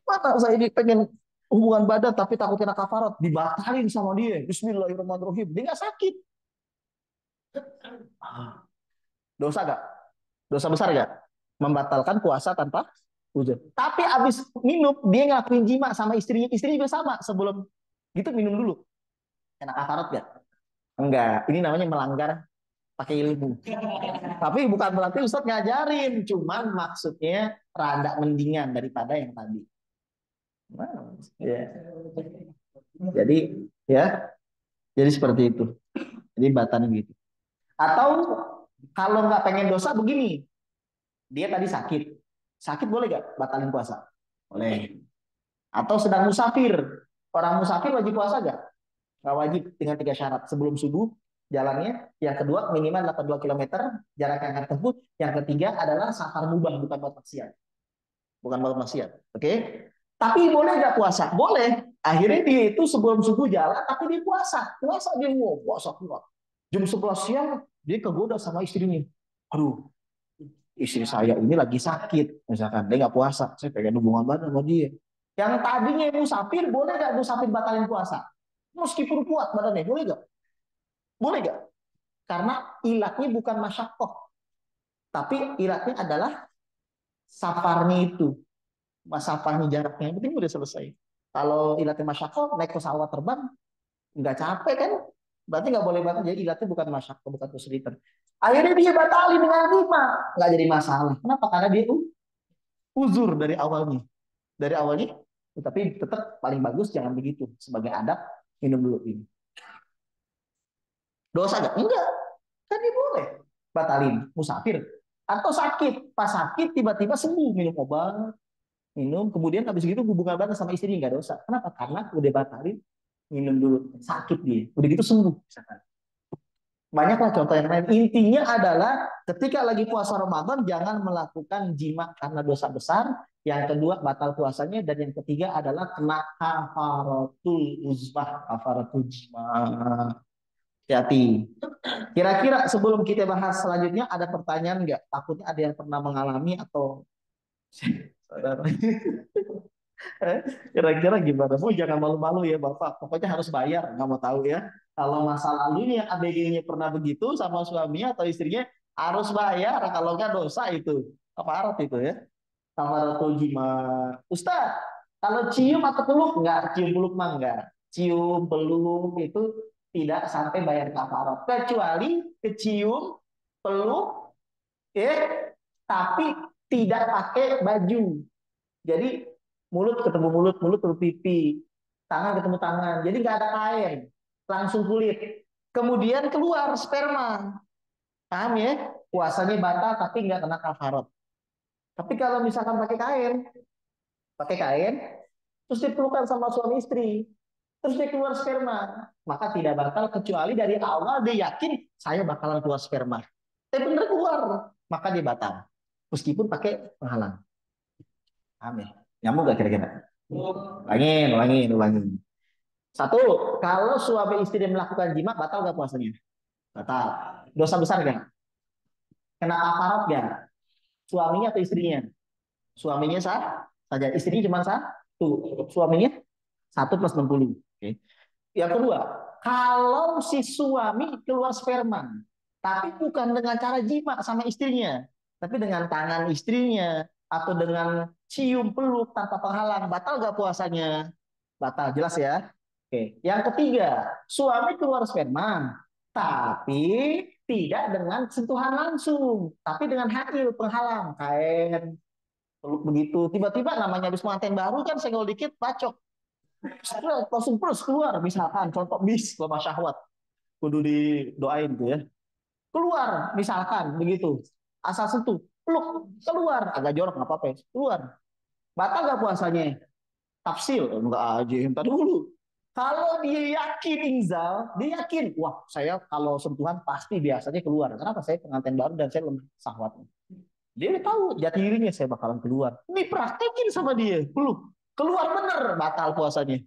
Mana saya ini pengen hubungan badan tapi takut kena kafarat, dibatalin sama dia. Bismillahirrahmanirrahim. Dia nggak sakit. Dosa gak? Dosa besar gak? Membatalkan puasa tanpa uzur. Tapi abis minum, dia ngelakuin jima sama istrinya. Istrinya juga sama. Sebelum gitu minum dulu. Kena kafarat gak? Enggak. Ini namanya melanggar pakai ilmu. Tapi bukan berarti Ustadz ngajarin. Cuman maksudnya rada mendingan daripada yang tadi. Nah, ya. Jadi ya, jadi seperti itu. Jadi batan gitu. Atau kalau nggak pengen dosa begini, dia tadi sakit, sakit boleh nggak batalin puasa? Boleh. Atau sedang musafir, orang musafir wajib puasa nggak? Nggak wajib dengan 3 syarat. Sebelum subuh, jalannya. Yang kedua minimal 82 kilometer jarak yang akan tempuh. Yang ketiga adalah safar mubah, bukan buat maksiat. Bukan buat maksiat. Oke? Tapi boleh nggak puasa? Boleh. Akhirnya dia itu sebelum subuh jalan, tapi dia puasa. Puasa dia mau puasa kuat. Jam 11 siang dia kegoda sama istrinya. Aduh, istri saya ini lagi sakit, misalkan dia nggak puasa, saya pengen hubungan badan sama dia. Yang tadinya musafir, boleh nggak musafir batalin puasa? Meskipun kuat badannya, boleh nggak? Boleh nggak? Karena ilatnya bukan masyakoh, tapi ilatnya adalah safarnya itu, safarnya jaraknya, yang penting udah selesai. Kalau ilatnya masyakoh, naik pesawat terbang, nggak capek kan? Berarti nggak boleh batal, jadi ilatnya bukan masyakoh, bukan kesulitan. Akhirnya dia batalin dengan lima, nggak jadi masalah. Kenapa? Karena dia tuh uzur dari awalnya. Dari awalnya, tapi tetap paling bagus jangan begitu. Sebagai adab, minum dulu ini. Dosa gak? Enggak. Kan dia boleh batalin musafir. Atau sakit. Pas sakit tiba-tiba sembuh. Minum obat. Minum. Kemudian habis itu hubungan badan sama istri nggak dosa. Kenapa? Karena udah batalin. Minum dulu. Sakit dia. Udah gitu sembuh. Misalkan. Banyaklah contoh yang lain. Intinya adalah ketika lagi puasa Ramadan jangan melakukan jima karena dosa besar. Yang kedua batal puasanya dan yang ketiga adalah kena kafaratul uzmah, kafaratul jima. Hati-hati. Kira-kira sebelum kita bahas selanjutnya ada pertanyaan nggak? Takutnya ada yang pernah mengalami atau saudara. Kira-kira gimana? Oh, jangan malu-malu ya Bapak. Pokoknya harus bayar, nggak mau tahu ya. Kalau masa lalunya ABG-nya pernah begitu sama suaminya atau istrinya harus bayar. Kalau nggak dosa itu. Kafarat itu ya. Kafaratul jima. Ustaz, kalau cium atau peluk nggak? Cium peluk mah nggak. Cium peluk itu tidak sampai bayar kafarat. Kecuali kecium peluk, tapi tidak pakai baju. Jadi mulut ketemu mulut, mulut ketemu pipi, tangan ketemu tangan. Jadi nggak ada kain, langsung kulit. Kemudian keluar sperma. Paham ya? Puasanya batal tapi nggak kena kafarat. Tapi kalau misalkan pakai kain, terus dipelukan sama suami istri, terus dia keluar sperma, maka tidak batal kecuali dari awal dia yakin saya bakalan keluar sperma. Tapi bener keluar, maka dia batal. Meskipun pakai penghalang. Paham ya? Nyambung gak kira-kira? Ulangin, ulangin, ulangin. Satu, kalau suami istri melakukan jima, batal gak puasanya? Batal. Dosa besar gak? Kena kafarat gak? Suaminya atau istrinya? Suaminya sah saja, istrinya cuma satu. Suaminya 1 plus 60. Oke. Yang kedua, kalau si suami keluar sperma, tapi bukan dengan cara jima sama istrinya, tapi dengan tangan istrinya atau dengan cium peluk tanpa penghalang, batal gak puasanya? Batal, jelas ya. Oke. Yang ketiga, suami keluar sperma, tapi tidak dengan sentuhan langsung, tapi dengan hail penghalang, kain, peluk begitu. Tiba-tiba namanya habis pengantin baru kan senggol dikit, bacok. Langsung terus keluar misalkan contoh lemah syahwat kudu didoain tuh ya keluar misalkan begitu asal sentuh peluk keluar agak jorok nggak apa-apa keluar batal nggak puasanya tafsil enggak aja tadi dulu kalau dia yakin inzal dia yakin wah saya kalau sentuhan pasti biasanya keluar kenapa saya pengantin baru dan saya lemah syahwat dia udah tahu jati dirinya saya bakalan keluar ini praktekin sama dia peluk keluar bener batal puasanya.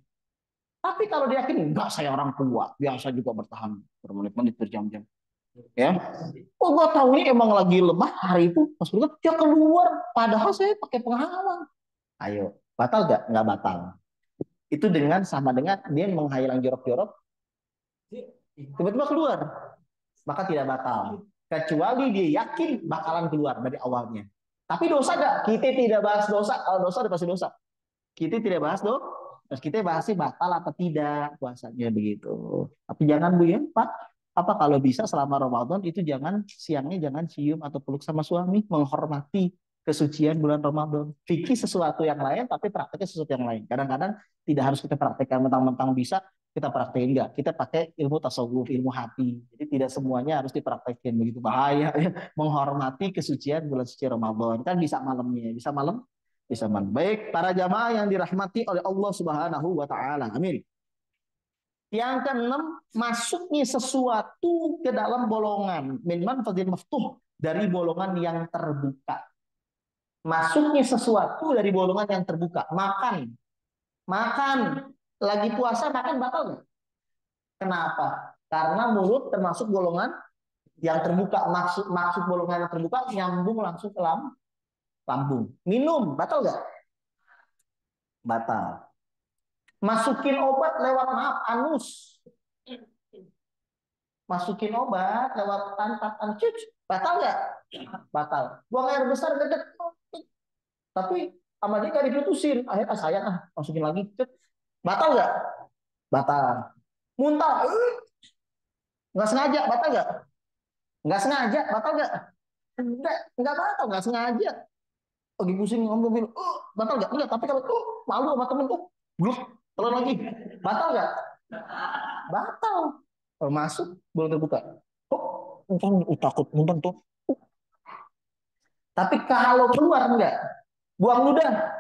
Tapi kalau dia yakin, enggak saya orang tua, biasa juga bertahan bermenit-menit berjam-jam. Ya, oh gua tahu ini emang lagi lemah hari itu pas keluar dia keluar, padahal saya pakai penghalang. Ayo, batal gak? Nggak batal. Itu dengan sama dengan dia menghilang jorok-jorok, tiba-tiba keluar, maka tidak batal. Kecuali dia yakin bakalan keluar dari awalnya. Tapi dosa gak? Kita tidak bahas dosa. Kalau dosa udah pasti dosa. Kita tidak bahas dong. Terus kita bahasnya batal apa tidak puasanya begitu. Tapi jangan Bu ya, Pak. Apa kalau bisa selama Ramadan itu jangan siangnya jangan cium atau peluk sama suami, menghormati kesucian bulan Ramadan. Fikih sesuatu yang lain tapi prakteknya sesuatu yang lain. Kadang-kadang tidak harus kita praktekkan mentang-mentang bisa kita praktekin enggak. Kita pakai ilmu tasawuf, ilmu hati. Jadi tidak semuanya harus dipraktekin begitu bahaya ya. Menghormati kesucian bulan suci Ramadan. Kan bisa malamnya, bisa malam bisa man. Baik, para jamaah yang dirahmati oleh Allah Subhanahu wa taala. Amin. Yang keenam, masuknya sesuatu ke dalam bolongan. Min manfadil maftuh, dari bolongan yang terbuka. Masuknya sesuatu dari bolongan yang terbuka. Makan. Makan. Lagi puasa makan batal nggak? Kenapa? Karena mulut termasuk golongan yang terbuka. Maksud golongan yang terbuka nyambung langsung ke lambung. Minum batal nggak? Batal. Masukin obat lewat maaf anus. Masukin obat lewat tantan cuc. Batal nggak? Batal. Buang air besar gede. Tapi sama dia gak diputusin. Akhirnya sayang masukin lagi. Cuc. Batal nggak? Batal. Muntah. Nggak sengaja. Batal nggak? Nggak sengaja. Batal nggak? Enggak batal. Nggak sengaja. Lagi pusing ngomong, batal nggak? Enggak. Tapi kalau malu sama temen, blok. Kalau lagi, batal nggak? Batal. Kalau masuk belum terbuka. Takut nonton tuh. Tapi kalau keluar enggak, buang ludah.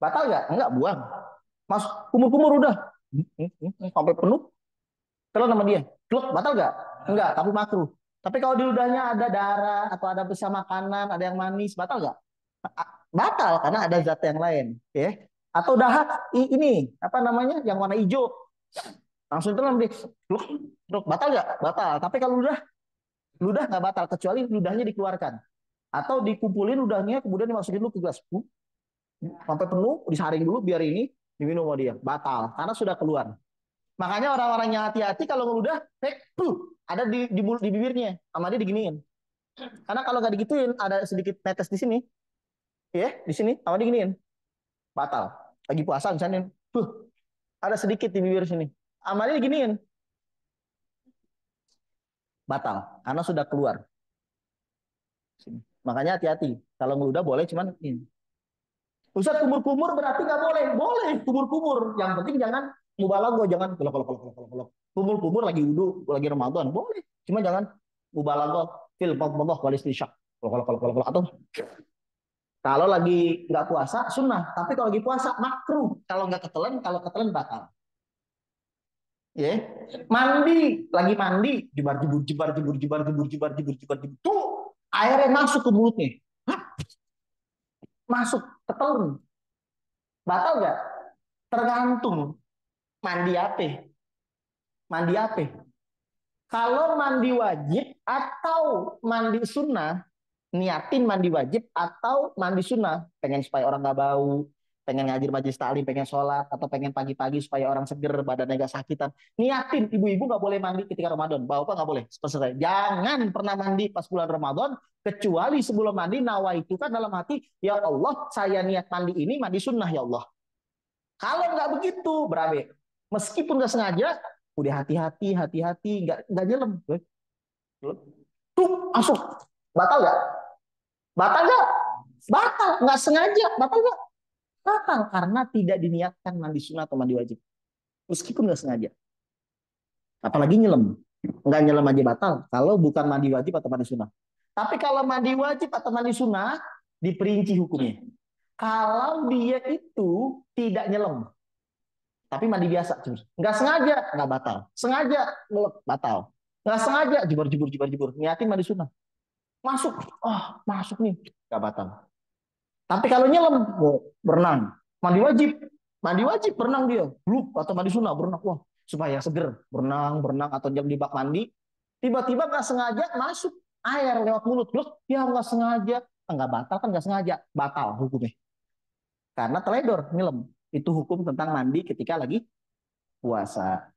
Batal nggak? Enggak, buang. Masuk kumur-kumur udah. Sampai penuh. Kalau nama dia, batal nggak? Enggak, tapi makruh. Tapi kalau di ludahnya ada darah atau ada sisa makanan, ada yang manis, batal nggak? Batal karena ada zat yang lain, ya. Atau dahak ini apa namanya yang warna hijau, langsung telan deh, batal nggak? Batal. Tapi kalau ludah nggak batal kecuali ludahnya dikeluarkan atau dikumpulin ludahnya kemudian dimasukin dulu ke gelas sampai penuh, disaring dulu biar ini diminum sama dia, batal karena sudah keluar. Makanya orang-orang yang hati-hati kalau ngeludah, ada di bibirnya, sama dia diginiin. Karena kalau nggak digituin, ada sedikit netes di sini, ya di sini, sama dia diginiin, batal. Lagi puasa misalnya, ada sedikit di bibir sini, sama dia diginiin, batal. Karena sudah keluar. Makanya hati-hati. Kalau ngeludah boleh, cuman ini. Ustaz kumur-kumur berarti nggak boleh. Boleh kumur-kumur. Yang penting jangan mubalaghah, jangan kalau kumur-kumur lagi wudhu, lagi Ramadan, boleh. Cuma jangan mubalaghah fil madmadah wal istinsyaq. Kalau atau kalau lagi nggak puasa sunnah, tapi kalau lagi puasa makruh. Kalau nggak ketelan, kalau ketelan batal. Ya, yeah. Mandi, lagi mandi, jebar, tuh airnya masuk ke mulutnya, masuk ketelan, batal nggak? Tergantung mandi apa, mandi apa. Kalau mandi wajib atau mandi sunnah, niatin mandi wajib atau mandi sunnah, pengen supaya orang nggak bau, pengen ngajir majelis taklim, pengen sholat, atau pengen pagi-pagi supaya orang seger, badannya nggak sakitan. Niatin, ibu-ibu nggak boleh mandi ketika Ramadan, bapak nggak boleh. Selesai. Jangan pernah mandi pas bulan Ramadan, kecuali sebelum mandi nawa itu kan dalam hati, ya Allah, saya niat mandi ini mandi sunnah ya Allah. Kalau nggak begitu, berabe. Meskipun nggak sengaja, udah hati-hati, nggak nyelam. Tuh masuk, batal nggak? Batal nggak? Batal, nggak sengaja, batal nggak? Batal karena tidak diniatkan mandi sunnah atau mandi wajib. Meskipun nggak sengaja. Apalagi nyelam, nggak nyelam aja batal. Kalau bukan mandi wajib atau mandi sunnah. Tapi kalau mandi wajib atau mandi sunnah, diperinci hukumnya. Kalau dia itu tidak nyelam, tapi mandi biasa, nggak sengaja, nggak batal. Sengaja, batal. Nggak sengaja, jebur. Niatin mandi sunnah. Masuk, masuk nih, nggak batal. Tapi kalau nyelam, berenang. Mandi wajib berenang dia. Belum atau mandi sunnah berenang. Wah, supaya seger. Berenang atau jam di bak mandi. Tiba-tiba nggak sengaja masuk air lewat mulut. Loh, ya nggak sengaja. Nggak batal kan nggak sengaja. Batal hukumnya. Karena teledor, nyelam. Itu hukum tentang mandi ketika lagi puasa.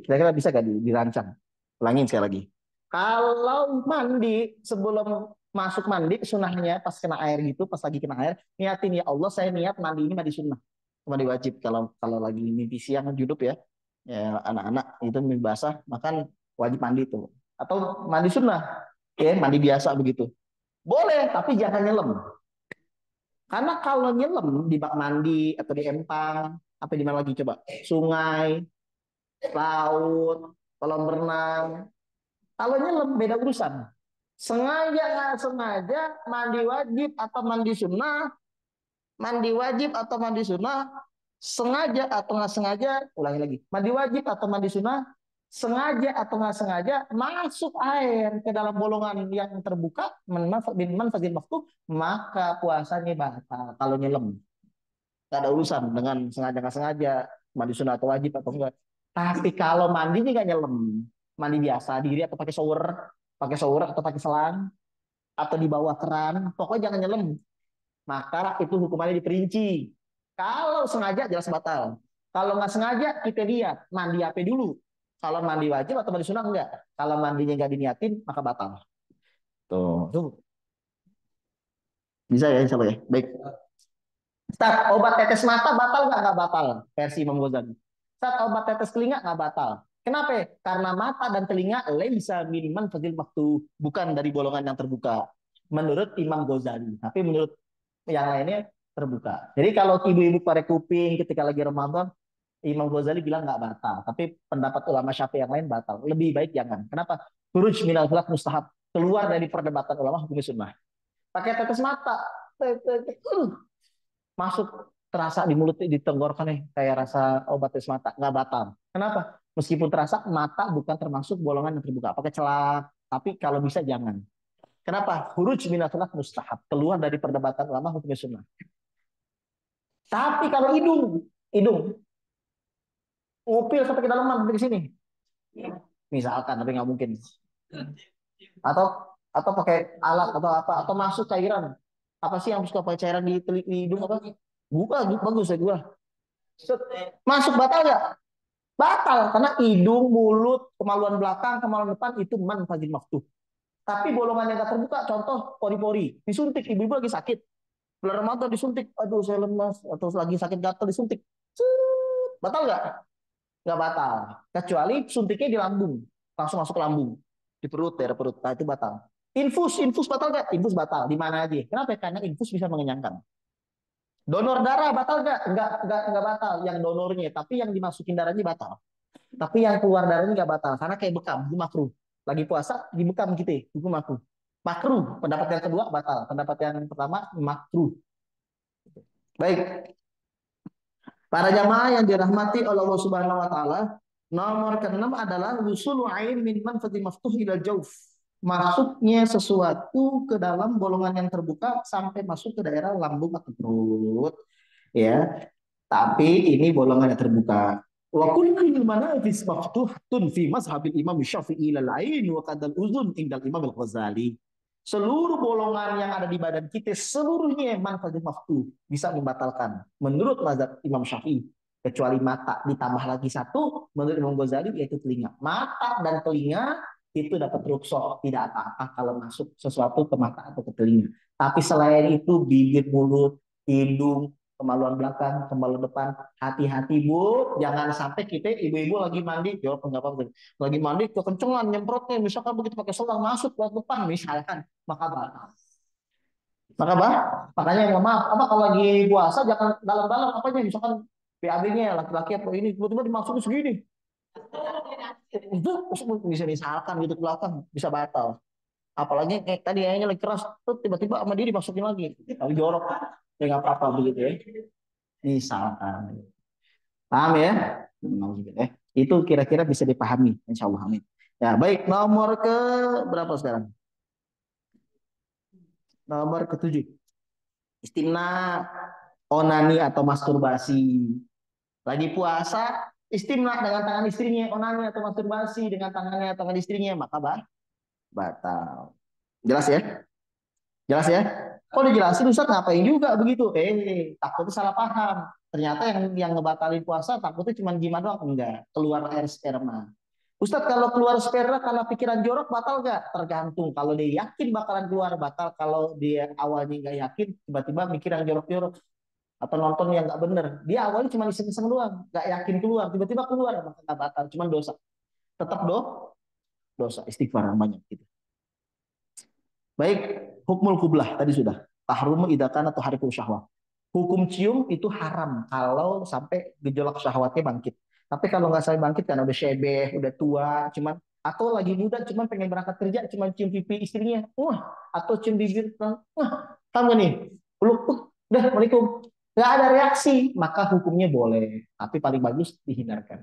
Kira-kira bisa gak dirancang? Ulangin sekali lagi. Kalau mandi sebelum masuk mandi sunahnya pas kena air gitu, pas lagi kena air, niatin ya Allah saya niat mandi ini mandi sunnah, mandi wajib. Kalau kalau lagi mimpi siang junub ya anak-anak itu mimpi basah, makan wajib mandi itu. Atau mandi sunnah, ya mandi biasa begitu. Boleh, tapi jangan nyelam. Karena kalau nyelam di bak mandi atau di empang, apa di mana lagi coba? Sungai, laut, kolam renang. Kalau nyelam beda urusan. Sengaja nggak sengaja mandi wajib atau mandi sunnah Sengaja atau nggak sengaja, ulangi lagi. Mandi wajib atau mandi sunnah, sengaja atau nggak sengaja masuk air ke dalam bolongan yang terbuka, bin manfaatin waktu, maka puasanya batal. Kalau nyelam, nggak ada urusan dengan sengaja nggak sengaja, mandi sunnah atau wajib atau enggak. Tapi kalau mandinya nggak nyelam, mandi biasa diri atau pakai shower atau pakai selang atau di bawah keran, pokoknya jangan nyelam. Maka itu hukumannya diperinci. Kalau sengaja jelas batal. Kalau nggak sengaja kita lihat mandi apa dulu. Kalau mandi wajib atau mandi sunnah enggak. Kalau mandinya nggak diniatin maka batal. Tuh. Bisa ya, siapa ya? Baik. Start obat tetes mata batal nggak? Nggak batal. Versi Imam Ghazali. Start obat tetes telinga nggak batal. Kenapa? Karena mata dan telinga bisa minimal fadil waktu, bukan dari bolongan yang terbuka. Menurut Imam Ghazali. Tapi menurut yang lainnya terbuka. Jadi kalau ibu-ibu korek kuping ketika lagi Ramadan, Imam Ghazali bilang nggak batal. Tapi pendapat ulama Syafi'i yang lain batal. Lebih baik jangan. Kenapa? Khuruj minal khilaf mustahab. Keluar dari perdebatan ulama hukum sunnah. Pakai tetes mata. Masuk terasa di mulut di tenggorokan nih kayak rasa obat tetes mata. Nggak batal. Kenapa? Meskipun terasa mata bukan termasuk bolongan yang terbuka. Pakai celak. Tapi kalau bisa jangan. Kenapa? Khuruj minal khilaf mustahab. Keluar dari perdebatan ulama hukum sunnah. Tapi kalau hidung ngupil sampai ke dalaman sampai ke sini. Misalkan, tapi nggak mungkin. Atau pakai alat atau apa atau masuk cairan. Apa sih yang suka pakai cairan di hidung apa? Buka, bagus ya gua. Masuk batal nggak? Batal karena hidung, mulut, kemaluan belakang, kemaluan depan itu manfaatin waktu. Tapi bolongan yang nggak terbuka, contoh pori-pori, disuntik ibu-ibu lagi sakit, bulan Ramadan disuntik, aduh saya lemas, atau lagi sakit gatal disuntik, batal nggak? Nggak batal. Kecuali suntiknya di lambung, langsung masuk ke lambung, di perut, daerah perut, nah itu batal. Infus batal nggak? Infus batal, di mana aja. Kenapa? Karena infus bisa mengenyangkan. Donor darah batal nggak? Nggak batal. Yang donornya, tapi yang dimasukin darahnya batal. Tapi yang keluar darahnya nggak batal, karena kayak bekam, itu makruh. Lagi puasa, dibekam gitu, itu makruh. Makruh. Pendapat yang kedua batal. Pendapat yang pertama makruh. Baik, para jamaah yang dirahmati oleh Allah Subhanahu wa taala, nomor keenam adalah wusul ain min manfati maftuh ila jauf. Masuknya sesuatu ke dalam bolongan yang terbuka sampai masuk ke daerah lambung atau perut. Ya, tapi ini bolongan yang terbuka. Wa kullu manafis maftuhatun fi mazhabil Imam Syafi'i lal ain wa kadal uzun indal Imam Al-Ghazali. Seluruh bolongan yang ada di badan kita seluruhnya manfaat maftuh bisa membatalkan menurut mazhab Imam Syafi'i kecuali mata ditambah lagi satu menurut Imam Ghazali yaitu telinga. Mata dan telinga itu dapat rukhsah tidak apa-apa kalau masuk sesuatu ke mata atau ke telinga. Tapi selain itu bibir, mulut, hidung, kemaluan belakang, kemaluan depan. Hati-hati Bu, jangan sampai kita ibu-ibu lagi mandi, jawab enggak apa-apa. Lagi mandi kekencengan nyemprotnya, misalkan begitu pakai selang masuk ke depan misalkan, maka batal. Maka bah, makanya yang maaf, apa kalau lagi puasa jangan dalam-dalam apanya, misalkan BAB-nya laki-laki apa ini tiba-tiba dimasukin segini. Itu bisa misalkan gitu ke belakang bisa batal. Apalagi kayak tadi kayaknya lagi keras, tuh tiba-tiba sama dia dimasukin lagi. Lagi jorok, ya nggak apa-apa begitu ya. Misalkan. Paham ya? Itu kira-kira bisa dipahami, insya Allah. Amin. Ya, baik. Nomor ke berapa sekarang? Nomor ketujuh. Istimna, onani atau masturbasi. Lagi puasa, istimna dengan tangan istrinya, onani atau masturbasi dengan tangan istrinya, maka batal. Jelas ya? Jelas ya? Oh dijelasin Ustaz ngapain juga begitu? Takutnya salah paham. Ternyata yang ngebatalin puasa takutnya cuma gimana doang. Enggak. Keluar air sperma. Ustaz kalau keluar sperma karena pikiran jorok batal nggak? Tergantung. Kalau dia yakin bakalan keluar batal. Kalau dia awalnya nggak yakin tiba-tiba mikir yang jorok-jorok atau nonton yang nggak bener. Dia awalnya cuma iseng-iseng doang, nggak yakin keluar. Tiba-tiba keluar maka nggak batal. Cuma dosa. Tetap dosa. Istighfar yang banyak gitu. Baik, hukmul kublah tadi sudah. Tahrumu idakan atau hariku syahwat. Hukum cium itu haram kalau sampai gejolak syahwatnya bangkit. Tapi kalau nggak sampai bangkit karena udah syebeh, udah tua, cuman atau lagi muda cuman pengen berangkat kerja cuman cium pipi istrinya. Wah, atau cium bibir. Wah, kamu nih. Peluk, udah, Assalamualaikum. nggak ada reaksi, maka hukumnya boleh. Tapi paling bagus dihindarkan.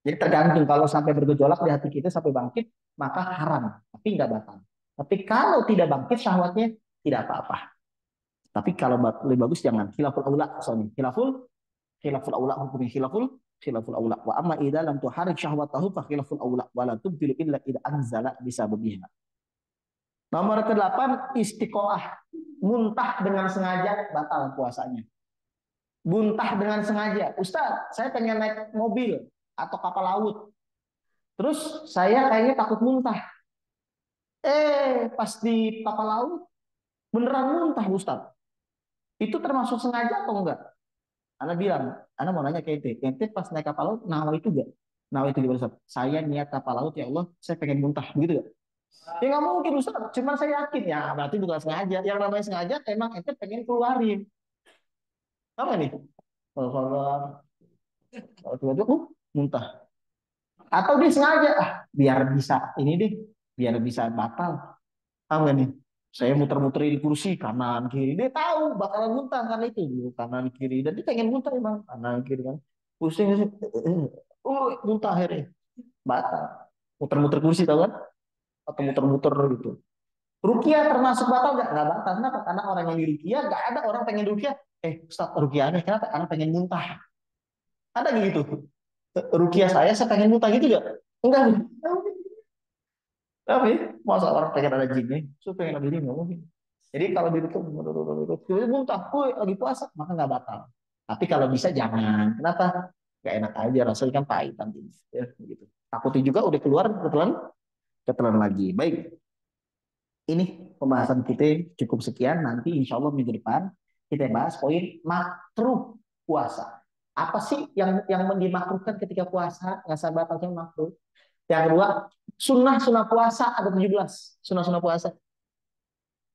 Jadi tergantung kalau sampai bergejolak di hati kita sampai bangkit, maka haram, tapi nggak batal. Tapi kalau tidak bangkit syahwatnya tidak apa-apa. Tapi kalau lebih bagus jangan khilaful aula soalnya. Khilaful aula hukumnya khilaful aula. Wa amma idza lam tuharik syahwatahu fa khilaful aula wa la tubtilu illa idza anzala bisababiha. Nomor ke-8 istiqoah. Muntah dengan sengaja batal puasanya. Muntah dengan sengaja. Ustaz, saya pengen naik mobil atau kapal laut. Terus saya kayaknya takut muntah. Pas di kapal laut beneran muntah Ustaz. Itu termasuk sengaja atau enggak? Ana bilang, Ana mau nanya ke ente. Ente pas naik kapal laut nawa itu enggak? Nawa itu gimana Ustaz? Saya niat kapal laut ya Allah, saya pengen muntah. Begitu enggak? Ya nggak mungkin Ustaz. Cuman saya yakin ya berarti bukan sengaja. Yang namanya sengaja emang ente pengen keluarin. Apa nih? Kalau tiba-tiba muntah. Atau dia sengaja biar bisa ini deh, biar bisa batal. Tahu gak nih? Saya muter-muter di kursi kanan kiri. Dia tahu bakalan muntah karena itu kanan kiri dan dia pengen muntah emang kanan kiri kan. Pusing sih. Muntah akhirnya batal. Muter-muter kursi tahu kan? Atau muter-muter gitu. Rukia termasuk batal nggak? Nggak batal. Kenapa? Karena orang yang di rukia nggak ada orang pengen rukia. Ustaz rukia aneh kenapa? Karena pengen muntah. Ada gitu. Rukia saya pengen muntah gitu nggak? Enggak. Tapi masa orang pengen ada jinnya, so pengen ada jinnya mungkin. Jadi kalau diri itu muntah, lagi puasa, maka nggak batal. Tapi kalau bisa jangan. Kenapa? Gak enak aja, rasanya kan pahit nanti. Ya, gitu. Takutnya juga udah keluar ketelan lagi. Baik, ini pembahasan kita cukup sekian. Nanti insya Allah minggu depan kita bahas poin makruh puasa. Apa sih yang dimakruhkan ketika puasa? Nggak sabar batalnya makruh. Yang kedua, sunnah puasa ada 17. Sunnah puasa.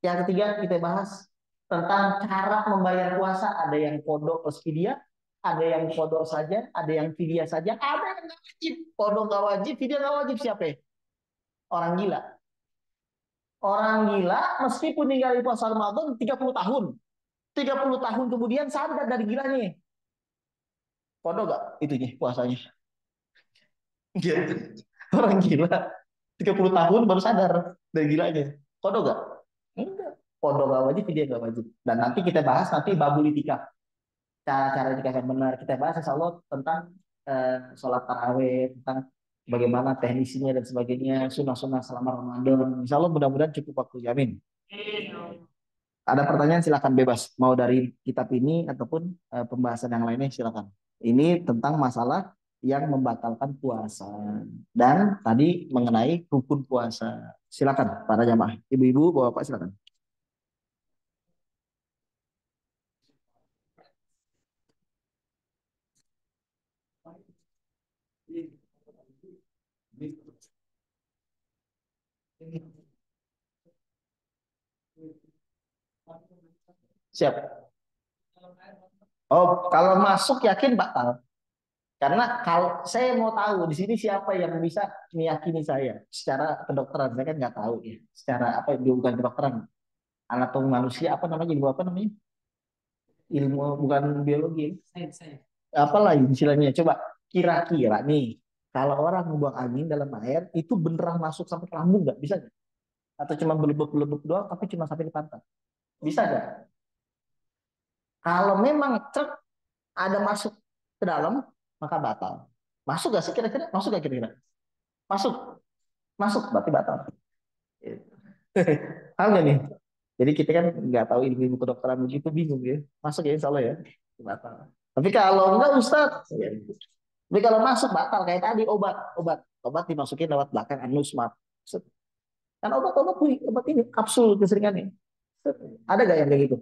Yang ketiga, kita bahas tentang cara membayar puasa. Ada yang kodok plus fidyah, ada yang kodok saja, ada yang fidyah saja, ada yang nggak wajib. Kodok nggak wajib, fidyah nggak wajib siapa ya? Orang gila. Orang gila meskipun tinggal di puasa Ramadan 30 tahun. 30 tahun kemudian sadar dari gilanya. Kodok nggak itunya puasanya? Orang gila 30 tahun baru sadar dari gilanya. Kodok gak? Enggak. Kodok gak wajib, dia gak wajib. Dan nanti kita bahas nanti babul itikaf. Cara-cara itikaf yang benar. Kita bahas insya Allah tentang sholat tarawih, tentang bagaimana teknisnya dan sebagainya, sunnah-sunnah selama Ramadan. Insya Allah mudah-mudahan cukup waktu. Amin. Ada pertanyaan silakan bebas. Mau dari kitab ini ataupun pembahasan yang lainnya silakan. Ini tentang masalah yang membatalkan puasa. Dan tadi mengenai rukun puasa. Silakan para jamaah. Ibu-ibu, bapak silakan. Siap. Oh, kalau masuk yakin batal. Karena kalau saya mau tahu di sini siapa yang bisa meyakini saya secara kedokteran, saya kan nggak tahu ya. Secara apa bukan kedokteran, anatomi manusia apa namanya ilmu apa namanya? Ilmu bukan biologi. Apalah istilahnya? Coba kira-kira nih kalau orang membuang angin dalam air itu beneran masuk sampai ke lambung nggak? Bisa nggak? Atau cuma belebuk-belebuk doang tapi cuma sampai di pantat? Bisa nggak? Kalau memang truk ada masuk ke dalam maka batal. Masuk gak sih kira-kira? Masuk gak kira-kira? Masuk, masuk berarti batal. Tahu nggak nih? Jadi kita kan nggak tahu ilmu kedokteran begitu bingung ya. Masuk ya insya Allah ya. Batal. Tapi kalau enggak Ustaz, ya. Tapi kalau masuk batal kayak tadi obat dimasukin lewat belakang anus smart. Kan obat-obat obat ini kapsul keseringannya. Ada gak yang kayak gitu?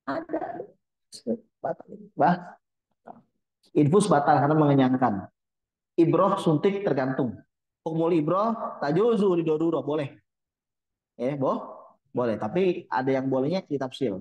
Ada. Batal. Bah, infus batal karena mengenyangkan. Ibroh suntik tergantung. Umul ibroh tajuzu di doduro boleh. Boh, boleh. Tapi ada yang bolehnya ditafsir.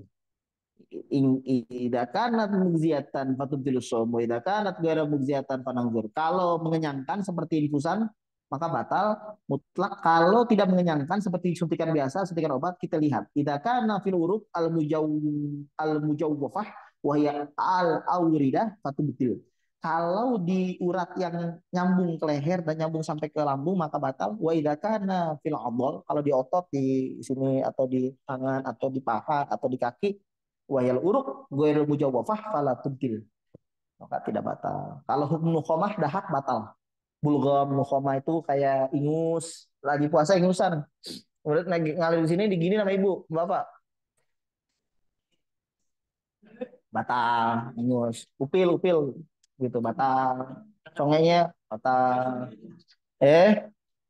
Idza kanat mugziatan fatubtilu shaum wa idza kanat ghairu mugziatan fananzur. Kalau mengenyangkan seperti infusan maka batal mutlak. Kalau tidak mengenyangkan seperti suntikan biasa, suntikan obat kita lihat. Idza kana fil uruq al mujawwafah Wahya al-auridah fatubtil. Kalau di urat yang nyambung ke leher dan nyambung sampai ke lambung maka batal. Wa idza kana fil adol, kalau di otot di sini atau di tangan atau di paha atau di kaki, wayal uruk ghairul mujawwafah fala tubtil. Maka tidak batal. Kalau hukum nukhomah dahak batal. Bulgam nukhomah itu kayak ingus, lagi puasa ingusan. Kemudian ngalir di sini digini sama ibu, bapak batal, ingus, upil gitu batal. Congenya batal.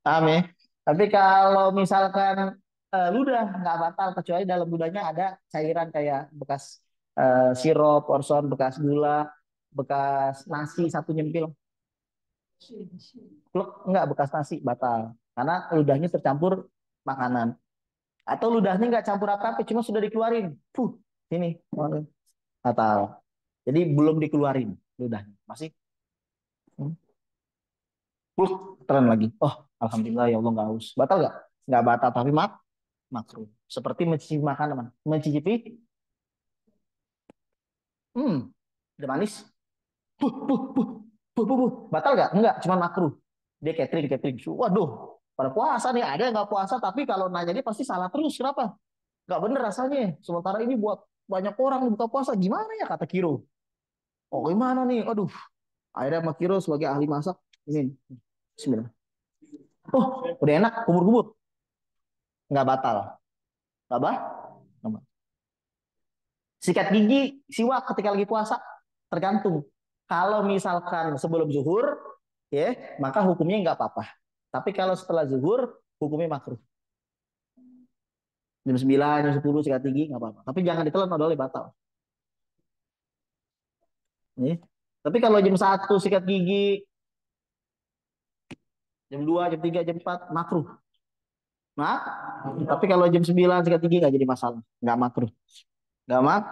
Paham ya? Tapi kalau misalkan ludah nggak batal kecuali dalam ludahnya ada cairan kayak bekas sirup, orson, bekas gula, bekas nasi satu nyempil. Plek, nggak bekas nasi batal karena ludahnya tercampur makanan atau ludahnya nggak campur apa-apa cuma sudah dikeluarin. Ini batal. Jadi belum dikeluarin ludahnya masih. Hmm. Keren lagi. Oh, alhamdulillah ya Allah nggak haus. Batal nggak? Nggak batal tapi makruh. Seperti mencicipi makanan, mencicipi, hmm, udah manis. Puh, puh, puh, Batal nggak? Nggak, cuma makruh. Dia catering. Waduh, pada puasa nih ada yang nggak puasa tapi kalau nanya dia pasti salah terus. Kenapa? Nggak bener rasanya. Sementara ini buat banyak orang buka puasa gimana ya kata Kiro. Oh gimana nih? Aduh, akhirnya sama Kiro sebagai ahli masak ini. Bismillah. Oh, udah enak, kumur-kumur. Nggak batal. Nggak bah? Sikat gigi, siwak ketika lagi puasa, tergantung. Kalau misalkan sebelum zuhur, ya, maka hukumnya nggak apa-apa. Tapi kalau setelah zuhur, hukumnya makruh. Jam 9, jam 10 sikat gigi nggak apa-apa. Tapi jangan ditelan, oleh batal. Ya. Tapi kalau jam 1 sikat gigi, jam 2, jam 3, jam 4, makruh. Nah, tapi kalau jam 9 sikat gigi nggak jadi masalah. Nggak makruh. Nggak mak,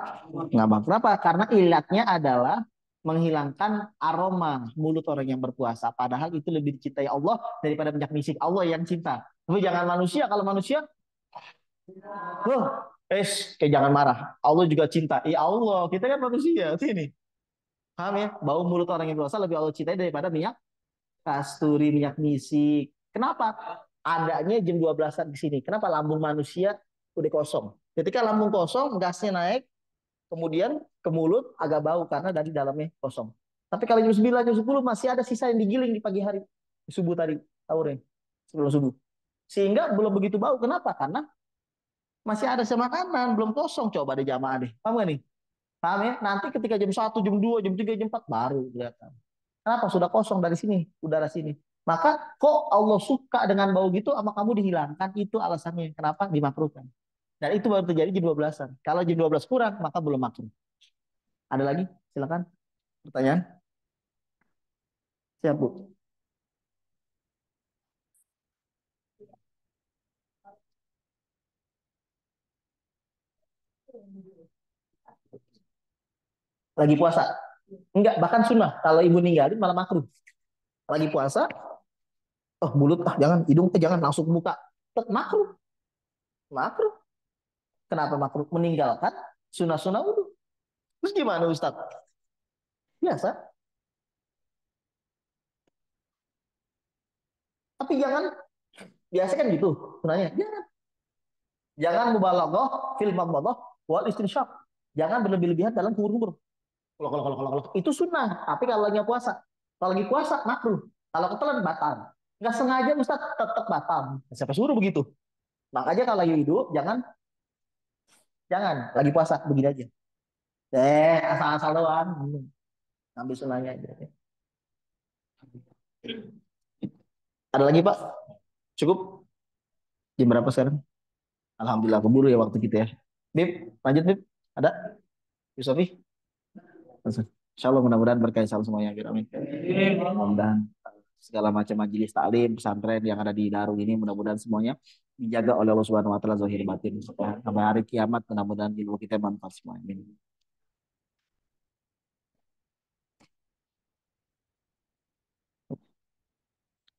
nggak mak. Kenapa? Karena ilatnya adalah menghilangkan aroma mulut orang yang berpuasa. Padahal itu lebih dicintai Allah daripada minyak misik. Allah yang cinta. Tapi jangan manusia. Kalau manusia, loh, kayak jangan marah. Allah juga cinta. Ya Allah, kita kan manusia. Sini. Paham ya? Bau mulut orang yang berpuasa lebih Allah cintai daripada minyak kasturi, minyak misik. Kenapa? Adanya jam 12-an di sini. Kenapa lambung manusia udah kosong? Ketika lambung kosong, gasnya naik, kemudian ke mulut agak bau karena dari dalamnya kosong. Tapi kalau jam 9, jam 10 masih ada sisa yang digiling di pagi hari. Subuh tadi, sahurnya, sebelum subuh. Sehingga belum begitu bau. Kenapa? Karena masih ada semakanan, belum kosong. Coba deh jamaah deh. Paham gak nih? Paham ya? Nanti ketika jam 1, jam 2, jam 3, jam 4 baru kelihatan. Kenapa? Sudah kosong dari sini, udara sini. Maka kok Allah suka dengan bau gitu sama kamu dihilangkan. Itu alasannya. Kenapa? Dimakruhkan. Dan itu baru terjadi jam 12-an. Kalau jam 12 kurang, maka belum makruh. Ada lagi? Silakan. Pertanyaan? Siap, Bu. Lagi puasa? Enggak, bahkan sunnah. Kalau ibu ninggalin malah makruh. Lagi puasa, oh mulut, jangan, hidung, jangan langsung ke muka. Makruh. Makruh. Kenapa makruh? Meninggalkan sunnah-sunnah wudhu. Terus gimana Ustaz? Biasa. Tapi jangan, biasa kan gitu. Sebenarnya, jangan mubalaghah fil madmadah wal istinsyaq. Jangan berlebih-lebihan dalam kumur-kumur. Kalau itu sunnah. Tapi kalau lagi puasa, kalau lagi puasa makruh. Kalau ketelan batal. Nggak sengaja Ustaz tetap batal. Siapa suruh begitu? Makanya kalau lagi hidup jangan lagi puasa begini aja. Asal-asal doang. Ambil sunnahnya aja. Ada lagi Pak? Cukup? Jam berapa sekarang? Alhamdulillah keburu ya waktu kita ya. Bib, lanjut Bib. Ada? Yusofi? Insya Allah mudah-mudahan berkah selalu semuanya. Amin. Mudah-mudahan segala macam majelis taklim pesantren yang ada di Darul ini mudah-mudahan semuanya dijaga oleh Allah Subhanahu wa taala zahir batin sampai hari kiamat mudah-mudahan ilmu kita manfaat semua. Amin.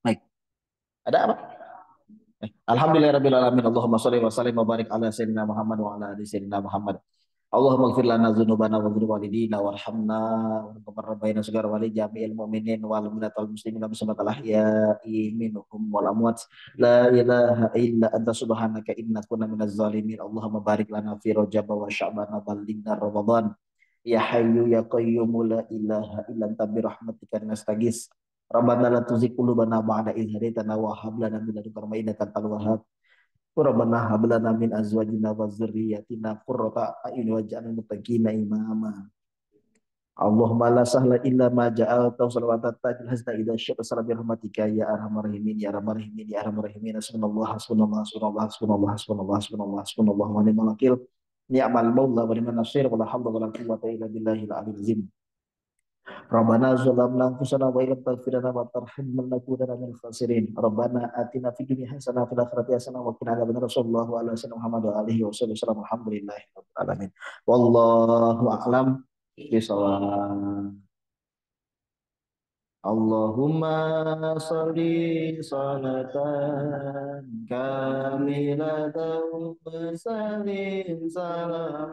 Baik. Ada apa? Alhamdulillahirabbil alamin. Allahumma shalli wa sallim wa barik ala sayyidina Muhammad wa ala ali sayyidina Muhammad. Allahumma ighfir lana dzunubana wa dzunub walidina warhamna wa rabbayna sagar wali jami'il mu'minin wal mu'minat wal muslimin bersama ahya'i minhum wal amwat la ilaha illa anta subhanaka inna kunna minaz zalimin Allahumma barik lana fi rajab wa sya'ban wa ballighna ramadan ya hayyu ya qayyum la ilaha illa anta bi rahmatika nastaghis Rabbana la tuzigh qulubana ba'da idh hadaytana wa hab lana min ladunka rahmatan innaka antal wahhab Rabbana hab lana min azwajina wa dzurriyyatina qurrata a'yun waj'alna lil muttaqina imama. Allahumma la sahla illa ma ja'alta salawatan tajil hasna idza syi'ta salam bi rahmatika ya arhamar rahimin ya arhamar rahimin ya arhamar rahimin hasbunallah hasbunallah hasbunallah hasbunallah hasbunallah hasbunallah hasbunallah wa ni'mal wakil ni'mal maula wa ni'man nasir wa la hawla wa la quwwata illa billahil aliyyil azim. Rabbana zalamna anfusana wa illam taghfir lana wa tarhamna lanakunanna minal khasirin. Rabbana atina fid dunya hasanah wa fil akhirati hasanah wa qina adzabannar. Sallallahu alaihi wasallam Muhammad wa alihi wasallam. Alhamdulillahi rabbil alamin. Wallahu a'lam bishawab. Allahumma sholli salatan kamilatan wa sallim salam